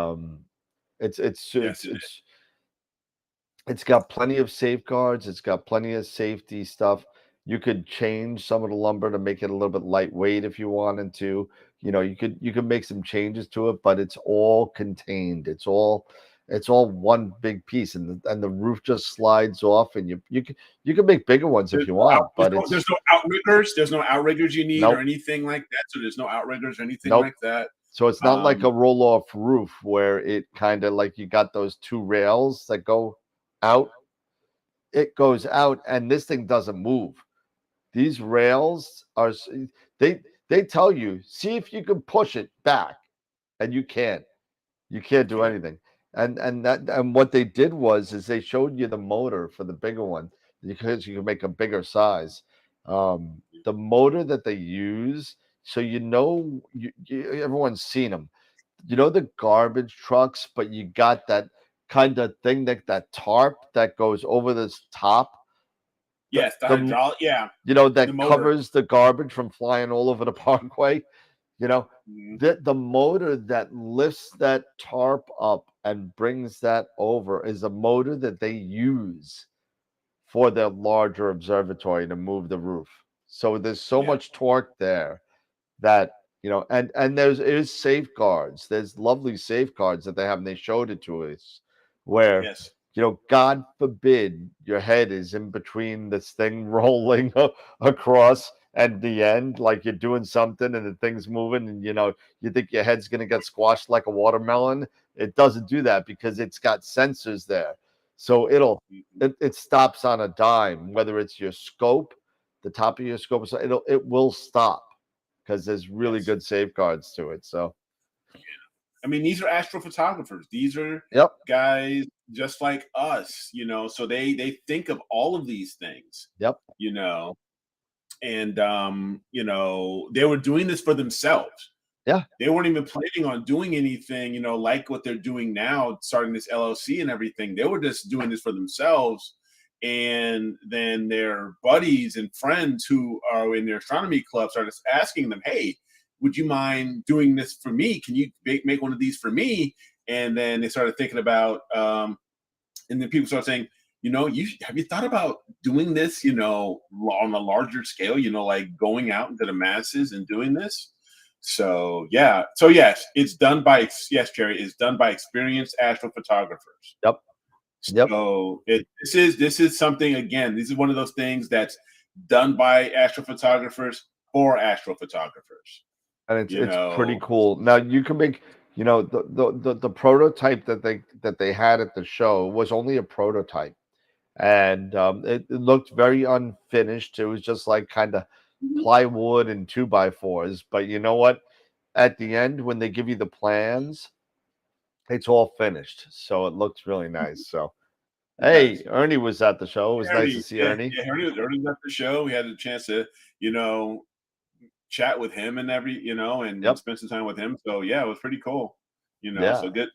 it's got plenty of safeguards. It's got plenty of safety stuff. You could change some of the lumber to make it a little bit lightweight if you wanted to. You know, you could make some changes to it, but it's all contained. It's all one big piece, and the roof just slides off, and you can make bigger ones if you want. But there's no outriggers. There's no outriggers you need Nope. or anything like that. So there's no outriggers or anything Nope. like that. So it's not like a roll-off roof where it kind of like you got those two rails that go out. It goes out, and this thing doesn't move. These rails are they tell you, see if you can push it back, and you can't. You can't do anything. And what they did was they showed you the motor for the bigger one because you can make a bigger size. The motor that they use, so you know, everyone's seen them. You know the garbage trucks, but you got that kind of thing, that tarp that goes over this top. Yes, the hydraulic. Yeah, you know, that the motor. covers the garbage from flying all over the parkway. You know, the motor that lifts that tarp up and brings that over is a motor that they use for their larger observatory to move the roof. So there's so much torque there that, you know, and there's safeguards. There's lovely safeguards that they have, and they showed it to us where, you know, God forbid your head is in between this thing rolling across and the end, like you're doing something and the thing's moving, and you know, you think your head's going to get squashed like a watermelon. It doesn't do that because it's got sensors there. So it stops on a dime, whether it's your scope, the top of your scope, so it will stop because there's really good safeguards to it. So, I mean, these are astrophotographers. These are guys just like us, you know. So they think of all of these things. Yep. You know, and you know, they were doing this for themselves. Yeah. They weren't even planning on doing anything, you know, like what they're doing now, starting this LLC and everything. They were just doing this for themselves. And then their buddies and friends who are in their astronomy club started asking them, hey, would you mind doing this for me? Can you make one of these for me? And then they started thinking about, and then people started saying, you know, have you thought about doing this, you know, on a larger scale, you know, like going out into the masses and doing this? So, yeah. So, yes, it's done by, yes, Jerry, it's done by experienced astrophotographers. Yep. So this is something, again, this is one of those things that's done by astrophotographers for astrophotographers. And it's pretty cool. Now you can make, you know, the prototype that they had at the show was only a prototype, and it looked very unfinished. It was just like kind of plywood and 2x4s. But you know what? At the end, when they give you the plans, it's all finished, so it looks really nice. So, hey, Ernie was at the show. It was nice to see Ernie. Yeah, Ernie was at the show. We had a chance to, you know, chat with him and and spend some time with him. So yeah, it was pretty cool. You know, so good.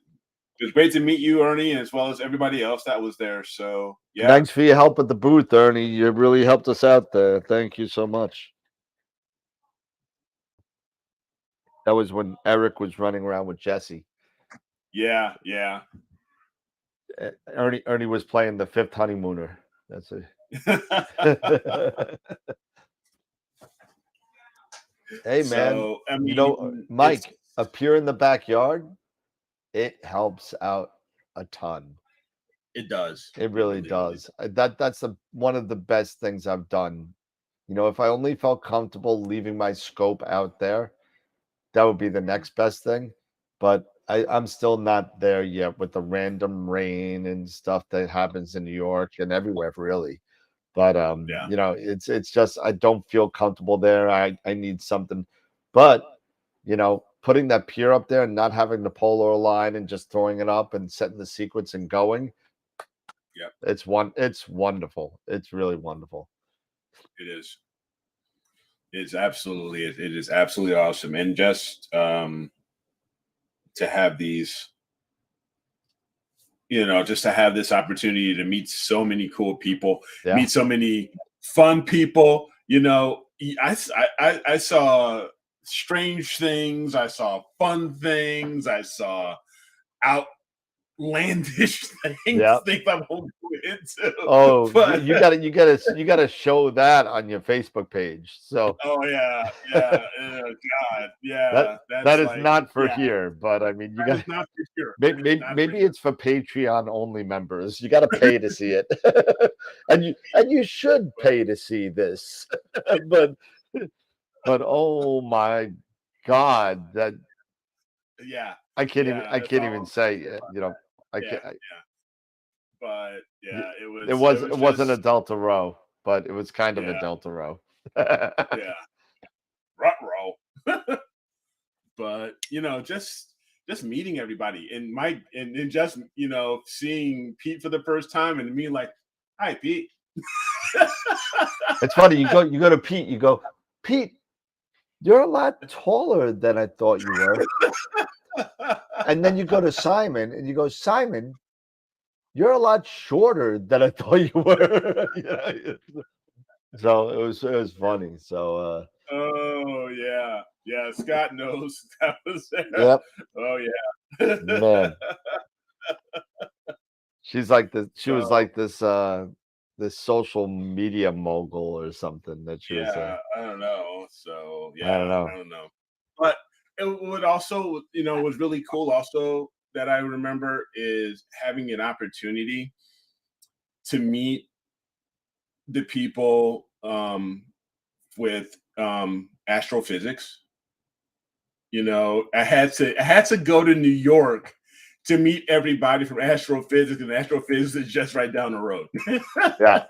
It was great to meet you, Ernie, as well as everybody else that was there. So yeah. Thanks for your help at the booth, Ernie. You really helped us out there. Thank you so much. That was when Eric was running around with Jesse. Yeah, yeah. Ernie was playing the fifth honeymooner. That's it. Hey, man. So, I mean, you know, Mike, appear in the backyard. It helps out a ton. It does. It really does. That's one of the best things I've done. You know, if I only felt comfortable leaving my scope out there, that would be the next best thing. But I'm still not there yet with the random rain and stuff that happens in New York and everywhere, really. But Yeah. you know, it's just I don't feel comfortable there. I need something. But you know, putting that pier up there and not having the polar line and just throwing it up and setting the sequence and going. Yeah. It's wonderful. It's really wonderful. It is. It is absolutely awesome. And just to have these, you know, just to have this opportunity to meet so many cool people, Yeah. meet so many fun people. You know, I saw strange things. I saw fun things. I saw outlandish things. Yep. Things I won't go into. Oh, But, you gotta show that on your Facebook page. So oh yeah, yeah. Oh, God, yeah. that That's is like, not for yeah, here, but I mean, you that got is not for sure. maybe it's for Patreon only members. You got to pay to see it, and you should pay to see this. but oh my God, that Yeah, I can't that's even all. say. You know, I Yeah, can't. yeah. But yeah, it It was wasn't a just, Delta row, but it was kind of a yeah, Delta row. yeah, rut roll. But you know, just meeting everybody and just, you know, seeing Pete for the first time and me like, hi Pete. It's funny. You go to Pete. You go, Pete. You're a lot taller than I thought you were. And then you go to Simon, and you go, Simon. You're a lot shorter than I thought you were. So it was funny. So Oh yeah, yeah. Scott knows that was there. yep, Oh yeah, man. She was So like this social media mogul or something that she was yeah, I don't know. So I don't yeah, know. I don't know. But it would also, you know, was really cool. Also, that I remember is having an opportunity to meet the people with astrophysics. You know, I had to go to New York to meet everybody from astrophysics, and astrophysics is just right down the road. Yeah.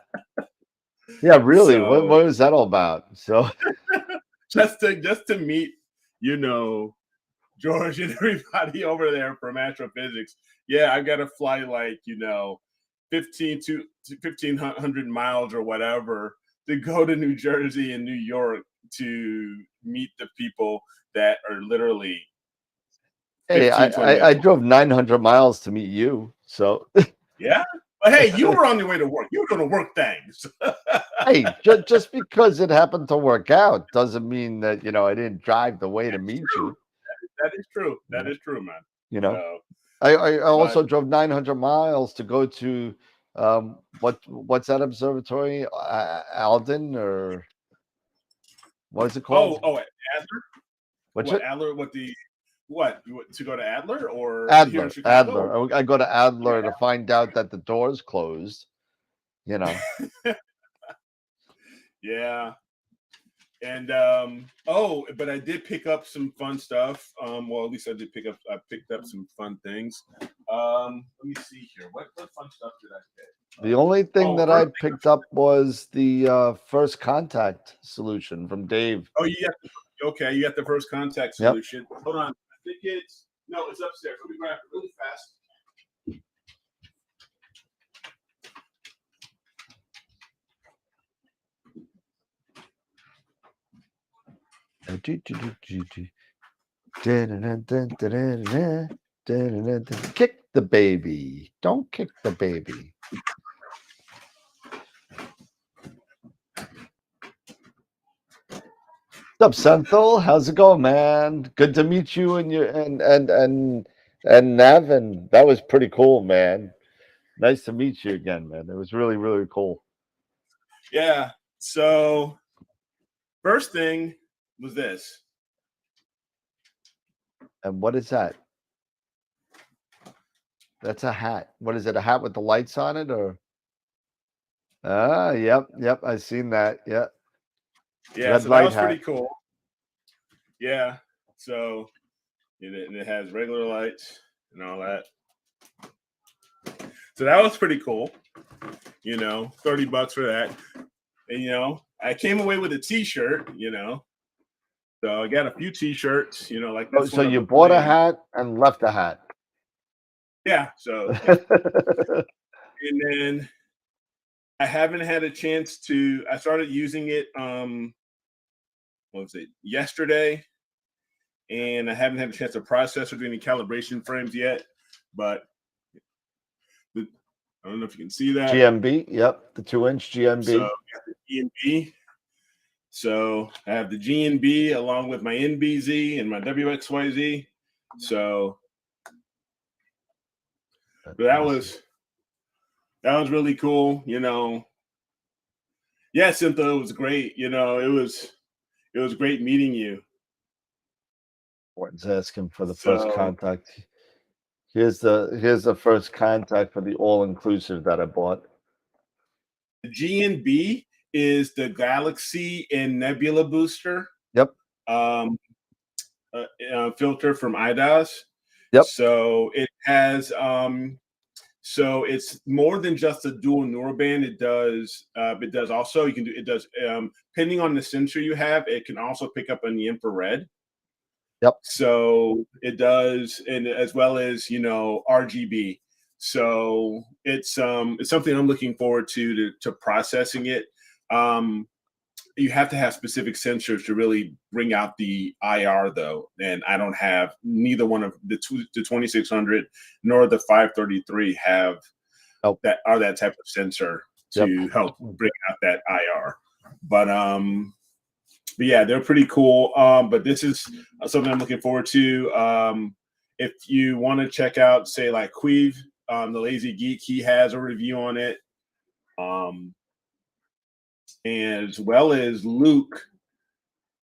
Yeah, really. What So was that all about? So just to meet, you know, George and everybody over there from astrophysics. Yeah, I got to fly like, you know, 1,500 miles or whatever to go to New Jersey and New York to meet the people that are literally hey, 15-20 I minutes. drove 900 miles to meet you. So Yeah. But hey, you were on your way to work. You were doing work things. hey, just because it happened to work out doesn't mean that I didn't drive the way to meet you. That is true. You That know, is true, man. you know. So, I but also drove 900 miles to go to what's that observatory? Alden, or what is it called? Adler? What's What it? Adler? What to go to Adler or here in Adler. Chicago? Adler. I go to Yeah. Adler to find out that the door's closed. You know. Yeah. And but I did pick up some fun stuff. Well, at least I picked up some fun things. Let me see here. What fun stuff did I get? The only thing that I First thing, picked up was the first contact solution from Dave. oh, you got the first contact Yep. solution. Hold on. I think it's upstairs. Let me grab it really fast. Kick the baby. Don't kick the baby. What's up, Senthil? How's it going, man? Good to meet you and Navin. That was pretty cool, man. Nice to meet you again, man. It was really, really cool. Yeah. So first thing was this. And what is that? That's a hat. What is it? A hat with the lights on it, or? Ah, yep. I seen that. Yeah. Yeah, Red so that light was pretty hat. cool. Yeah, so it has regular lights and all that. So that was pretty cool. 30 bucks for that. And I came away with a t-shirt, So I got a few t-shirts, like Oh, this so one. you bought a hat and left a hat. Yeah, so yeah. And then I haven't had a chance to. I started using it. What was it? Yesterday, and I haven't had a chance to process or do any calibration frames yet. But I don't know if you can see that. GMB, yep, the 2-inch GMB. So the GMB. So I have the GNB along with my NBZ and my WXYZ. So that was really cool. Yeah, Cynthia, it was great. It was great meeting you. Morton's asking for the first contact. Here's the first contact for the all-inclusive that I bought. The GNB is the Galaxy and Nebula booster. Yep. Filter from IDAS. Yep. So it has so it's more than just a dual neural-band. It does also, depending on the sensor you have, it can also pick up on the infrared. Yep. So it does, and as well as RGB. So it's something I'm looking forward to processing it. You have to have specific sensors to really bring out the IR, though, and I don't have neither one of the 2600 nor the 533 have that type of sensor to help bring out that IR. But yeah, they're pretty cool. But this is something I'm looking forward to. If you want to check out, say, like Queeve, the Lazy Geek, he has a review on it. As well as Luke.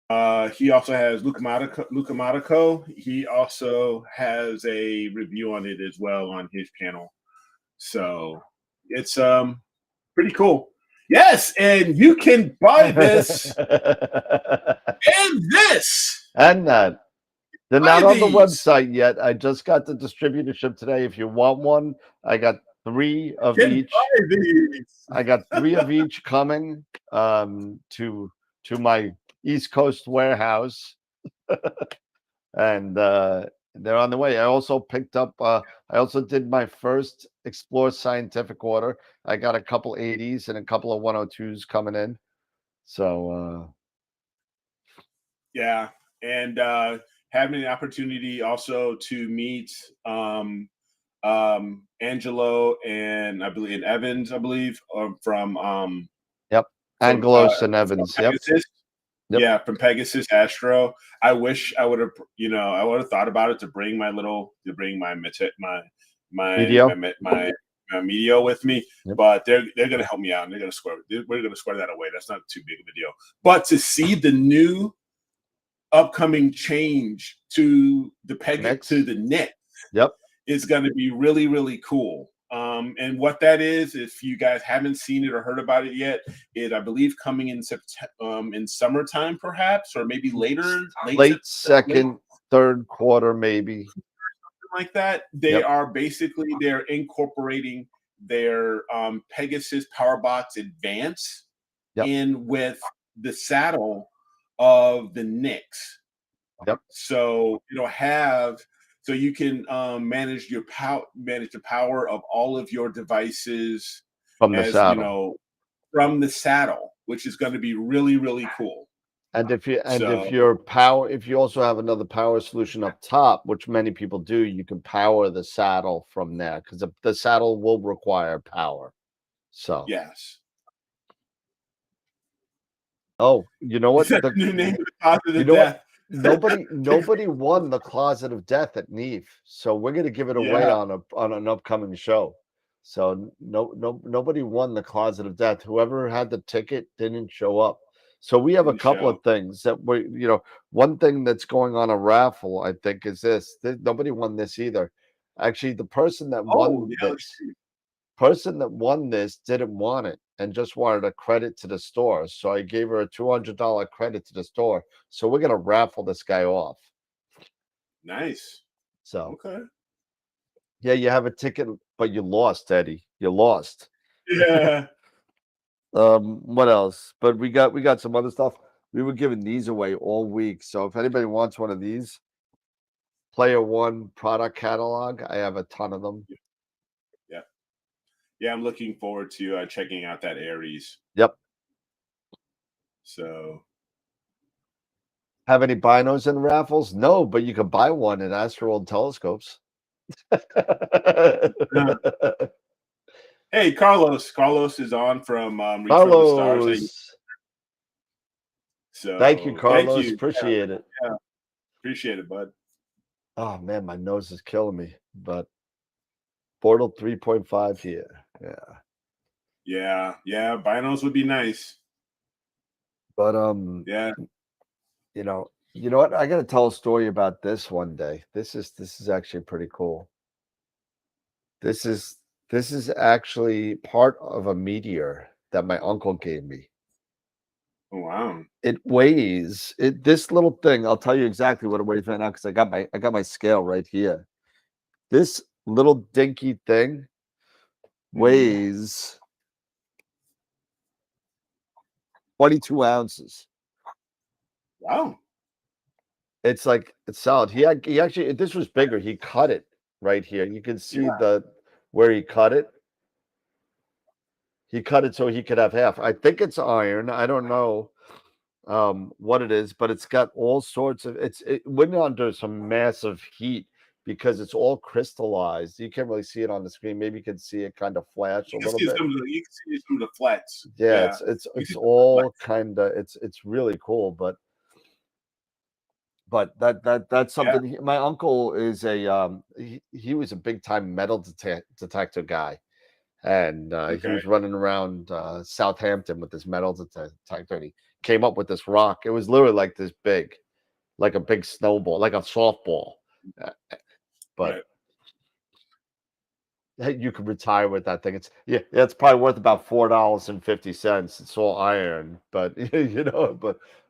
He also has Luca Matico. He also has a review on it as well on his channel. So it's pretty cool. Yes, and you can buy this and this and that. They're not on the website yet. I just got the distributorship today. If you want one, I got 3 of each. I got 3 of each coming to my East Coast warehouse, and they're on the way. I also picked up. I also did my first Explore Scientific order. I got a couple 80s and a couple of 102s coming in. So yeah, and having the opportunity also to meet Angelo and Evans, I believe, from Angelos and Evans. Pegasus. Yep. Yeah, from Pegasus Astro. I wish I would have, I would have thought about it to bring my Medio with me, but they're going to help me out and we're going to square that away. That's not too big of a deal. But to see the new upcoming change to the NEAIC, is going to be really, really cool. And what that is, if you guys haven't seen it or heard about it yet, I believe coming in in summertime, perhaps, or maybe late second, third quarter, maybe something like that. They're incorporating their Pegasus PowerBox Advance in with the saddle of the NEAICs. So so you can manage the power of all of your devices from the saddle, which is going to be really, really cool. And if you also have another power solution up top, which many people do, you can power the saddle from there, because the saddle will require power. So yes. Oh, you know what? The new name of the Closet of Death. Nobody won the Closet of Death at NEAF, so we're going to give it away on an upcoming show. So nobody won the Closet of Death. Whoever had the ticket didn't show up. So we have a couple of things that one thing that's going on a raffle, I think, is this. Nobody won this either. Actually, the person that Oh, won yeah, this didn't want it and just wanted a credit to the store. So I gave her a $200 credit to the store. So we're gonna raffle this guy off. nice. So Okay. yeah, you have a ticket, but you lost, Eddie. You lost. Yeah. What else? But we got some other stuff. We were giving these away all week. So if anybody wants one of these, Player One product catalog, I have a ton of them. Yeah. Yeah, I'm looking forward to checking out that Aries. Yep. So Have any binos in raffles? No, but you can buy one at AstroWorld Telescopes. hey, Carlos. Carlos is on from Reach from the Stars. Carlos. So Thank you, Carlos. Thank you. Appreciate it. Yeah. Appreciate it, bud. Oh man, my nose is killing me. But Portal 3.5 here. Yeah. Yeah. Binos would be nice. But Yeah. you know what? I gotta tell a story about this one day. This is actually pretty cool. This is actually part of a meteor that my uncle gave me. Oh, wow. It weighs this little thing. I'll tell you exactly what it weighs right now because I got my scale right here. This little dinky thing weighs 22 ounces. Wow. It's solid. He actually, this was bigger. He cut it right here. You can see where he cut it. He cut it so he could have half. I think it's iron. I don't know what it is, but it's got all sorts of it went under some massive heat because it's all crystallized. You can't really see it on the screen. Maybe you can see it kind of flash a little bit. You can see some of the flats. Yeah, it's all kind of it's really cool, but that's something. My uncle is he was a big time metal detector guy, and he was running around Southampton with this metal detector. And he came up with this rock. It was literally like this big, like a big snowball, like a softball. But you could retire with that thing. It's probably worth about $4.50. It's all iron, but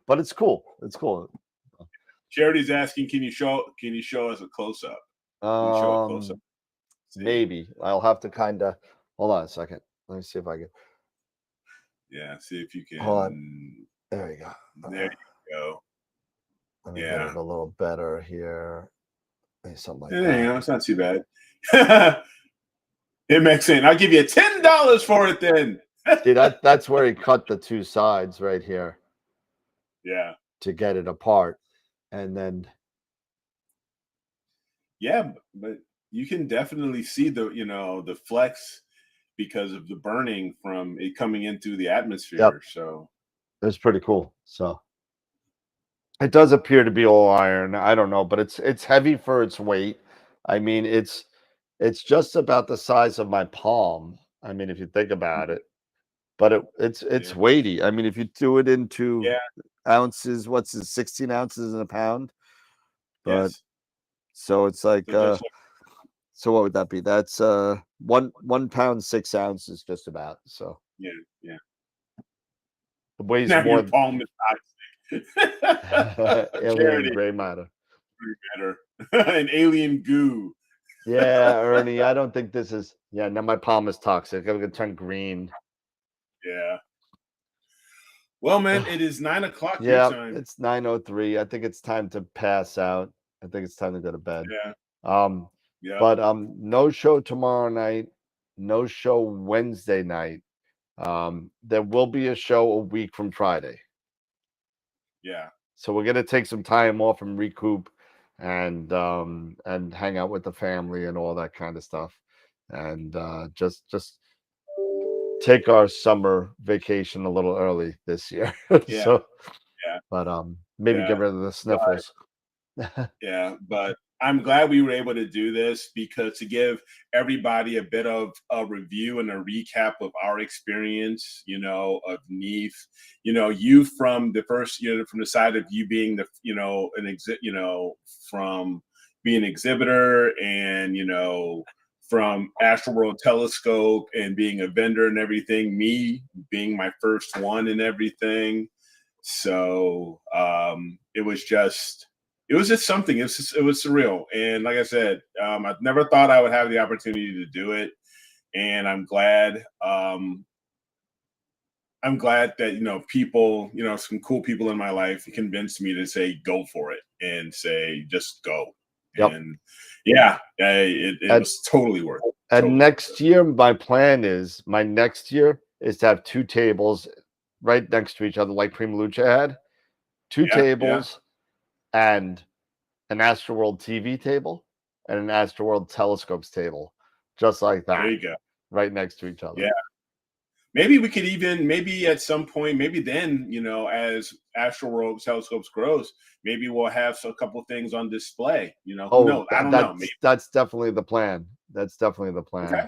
but it's cool. It's cool. Charity's asking, can you show us a close up? Maybe I'll have to kind of hold on a second. Let me see if I can. Yeah, see if you can. Hold on. There you go. There you go. Let me get it a little better here. Maybe something like that. Yeah, it's not too bad. It makes sense. I'll give you $10 for it then. See, that's where he cut the two sides right here. Yeah. To get it apart. And then but you can definitely see the flex because of the burning from it coming into the atmosphere. Yep. So it's pretty cool. So it does appear to be all iron. I don't know, but it's heavy for its weight. I mean, it's just about the size of my palm. I mean, if you think about it, but it's weighty. I mean, if you do it into ounces, what's it, 16 ounces in a pound? But so it's like so what would that be? That's 1 pound 6 ounces just about. So yeah. It weighs now more. Your palm is toxic. Alien gray matter. An alien goo. Yeah, Ernie, I don't think this is. Yeah, now my palm is toxic. I'm gonna turn green. Yeah. Well, man, it is 9 o'clock. Yeah, your time. It's 9:03. I think it's time to pass out. I think it's time to go to bed. Yeah. But no show tomorrow night. No show Wednesday night. There will be a show a week from Friday. Yeah. So we're gonna take some time off and recoup, and hang out with the family and all that kind of stuff, and just take our summer vacation a little early this year. So, but maybe get rid of the sniffles. Yeah, but I'm glad we were able to do this because to give everybody a bit of a review and a recap of our experience, of NEAF, you from the first, from the side of you being the, from, be an exhibitor, and from AstroWorld Telescope and being a vendor and everything, me being my first one and everything. So it was just something. It was surreal, and like I said, I never thought I would have the opportunity to do it, and I'm glad. I'm glad that people, some cool people in my life convinced me to say go for it and say just go. Yep. And yeah, it was totally worth it. And Totally next year, my next year is to have 2 tables right next to each other, like Primaluce had. 2 tables and an AstroWorld TV table and an AstroWorld Telescopes table, just like that. There you go. Right next to each other. Yeah. Maybe we could maybe at some point, maybe then, as AstroWorld Telescopes grows, maybe we'll have a couple things on display. Who knows? I don't know. Maybe. That's definitely the plan. That's definitely the plan. Okay.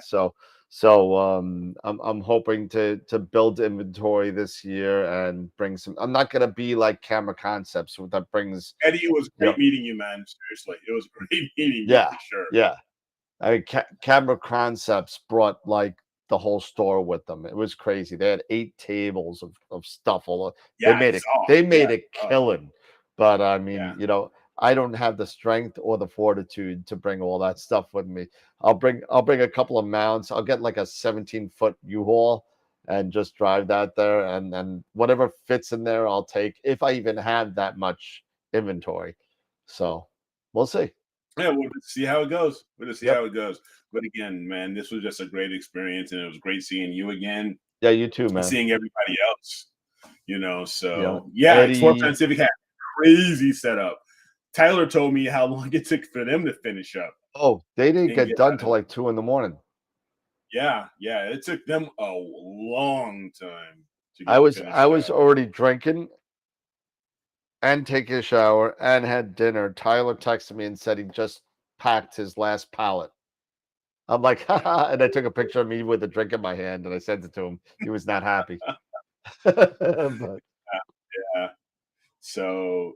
So I'm hoping to build inventory this year and bring some. I'm not gonna be like Camera Concepts that brings. Eddie, it was great meeting you, man. Seriously, it was great meeting you for sure. Yeah. I mean, Camera Concepts brought like the whole store with them. It was crazy. They had 8 tables of stuff all over. Yeah, they made it killing. But I mean, I don't have the strength or the fortitude to bring all that stuff with me. I'll bring a couple of mounts. I'll get like a 17-foot U-Haul and just drive that there, and whatever fits in there I'll take, if I even have that much inventory. So we'll see. Yeah, we'll see how it goes. How it goes. But again, man, this was just a great experience, and it was great seeing you again. Yeah, you too, man. Seeing everybody else, So Eddie, Explore Scientific had a crazy setup. Tyler told me how long it took for them to finish up. Oh, they didn't get done till like 2 a.m. Yeah, it took them a long time. I was already drinking and taking a shower and had dinner. Tyler texted me and said he just packed his last pallet. I'm like, haha, and I took a picture of me with a drink in my hand and I sent it to him. He was not happy. But, yeah. So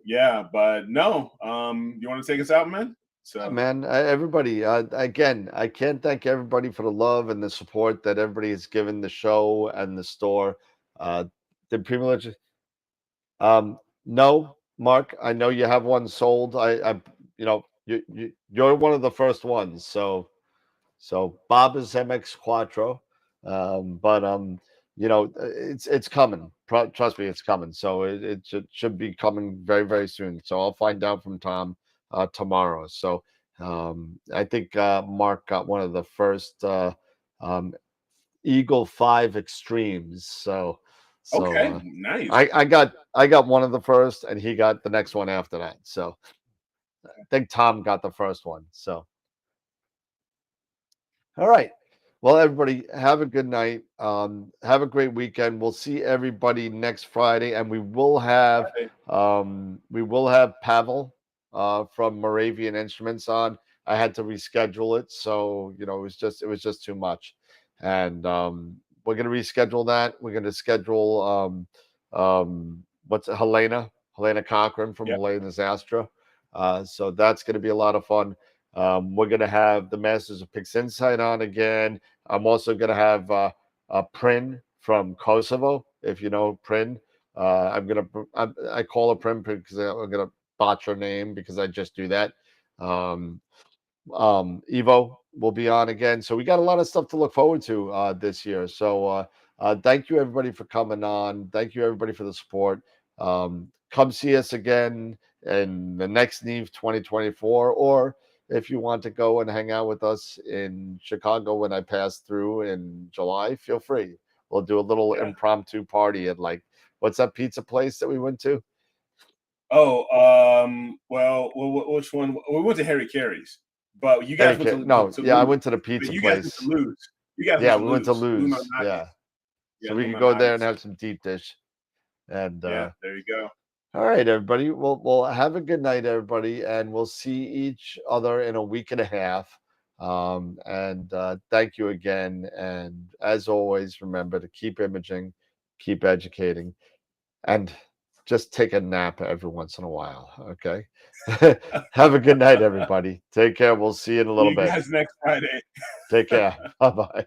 but no. You want to take us out, man? So man, everybody, again, I can't thank everybody for the love and the support that everybody has given the show and the store. The Primaluce. No, Mark, I know you have one sold. You're one of the first ones. So Bob is MX Quattro, but it's coming. Trust me, it's coming. So it should be coming very, very soon. So I'll find out from Tom tomorrow. So I think Mark got one of the first Eagle 5 Extremes. So okay, nice. I got one of the first, and he got the next one after that. So I think Tom got the first one. So all right. Well, everybody, have a good night. Have a great weekend. We'll see everybody next Friday, and we will have Pavel from Moravian Instruments on. I had to reschedule it, so it was just too much, and we're gonna reschedule that. We're gonna schedule what's it, Helena Cochran from Helena's Astro. So that's gonna be a lot of fun. We're going to have the Masters of Pixinsight on again. I'm also going to have Prin from Kosovo, if you know Prin. I call her Prin because I'm going to botch her name because I just do that. Evo will be on again. So we got a lot of stuff to look forward to this year. So thank you, everybody, for coming on. Thank you, everybody, for the support. Come see us again in the next NEAF 2024, or if you want to go and hang out with us in Chicago when I pass through in July, feel free. We'll do a little impromptu party at what's that pizza place that we went to? Oh, well, which one? We went to Harry Carey's, but you guys went to I went to the pizza place. We went to Lose. Yeah. So we could go there and have some deep dish. And there you go. All right, everybody. We'll have a good night, everybody, and we'll see each other in a week and a half. And thank you again. And as always, remember to keep imaging, keep educating, and just take a nap every once in a while. Okay. Have a good night, everybody. Take care. We'll see you in a See little you bit. guys next Friday. Take care. Bye bye.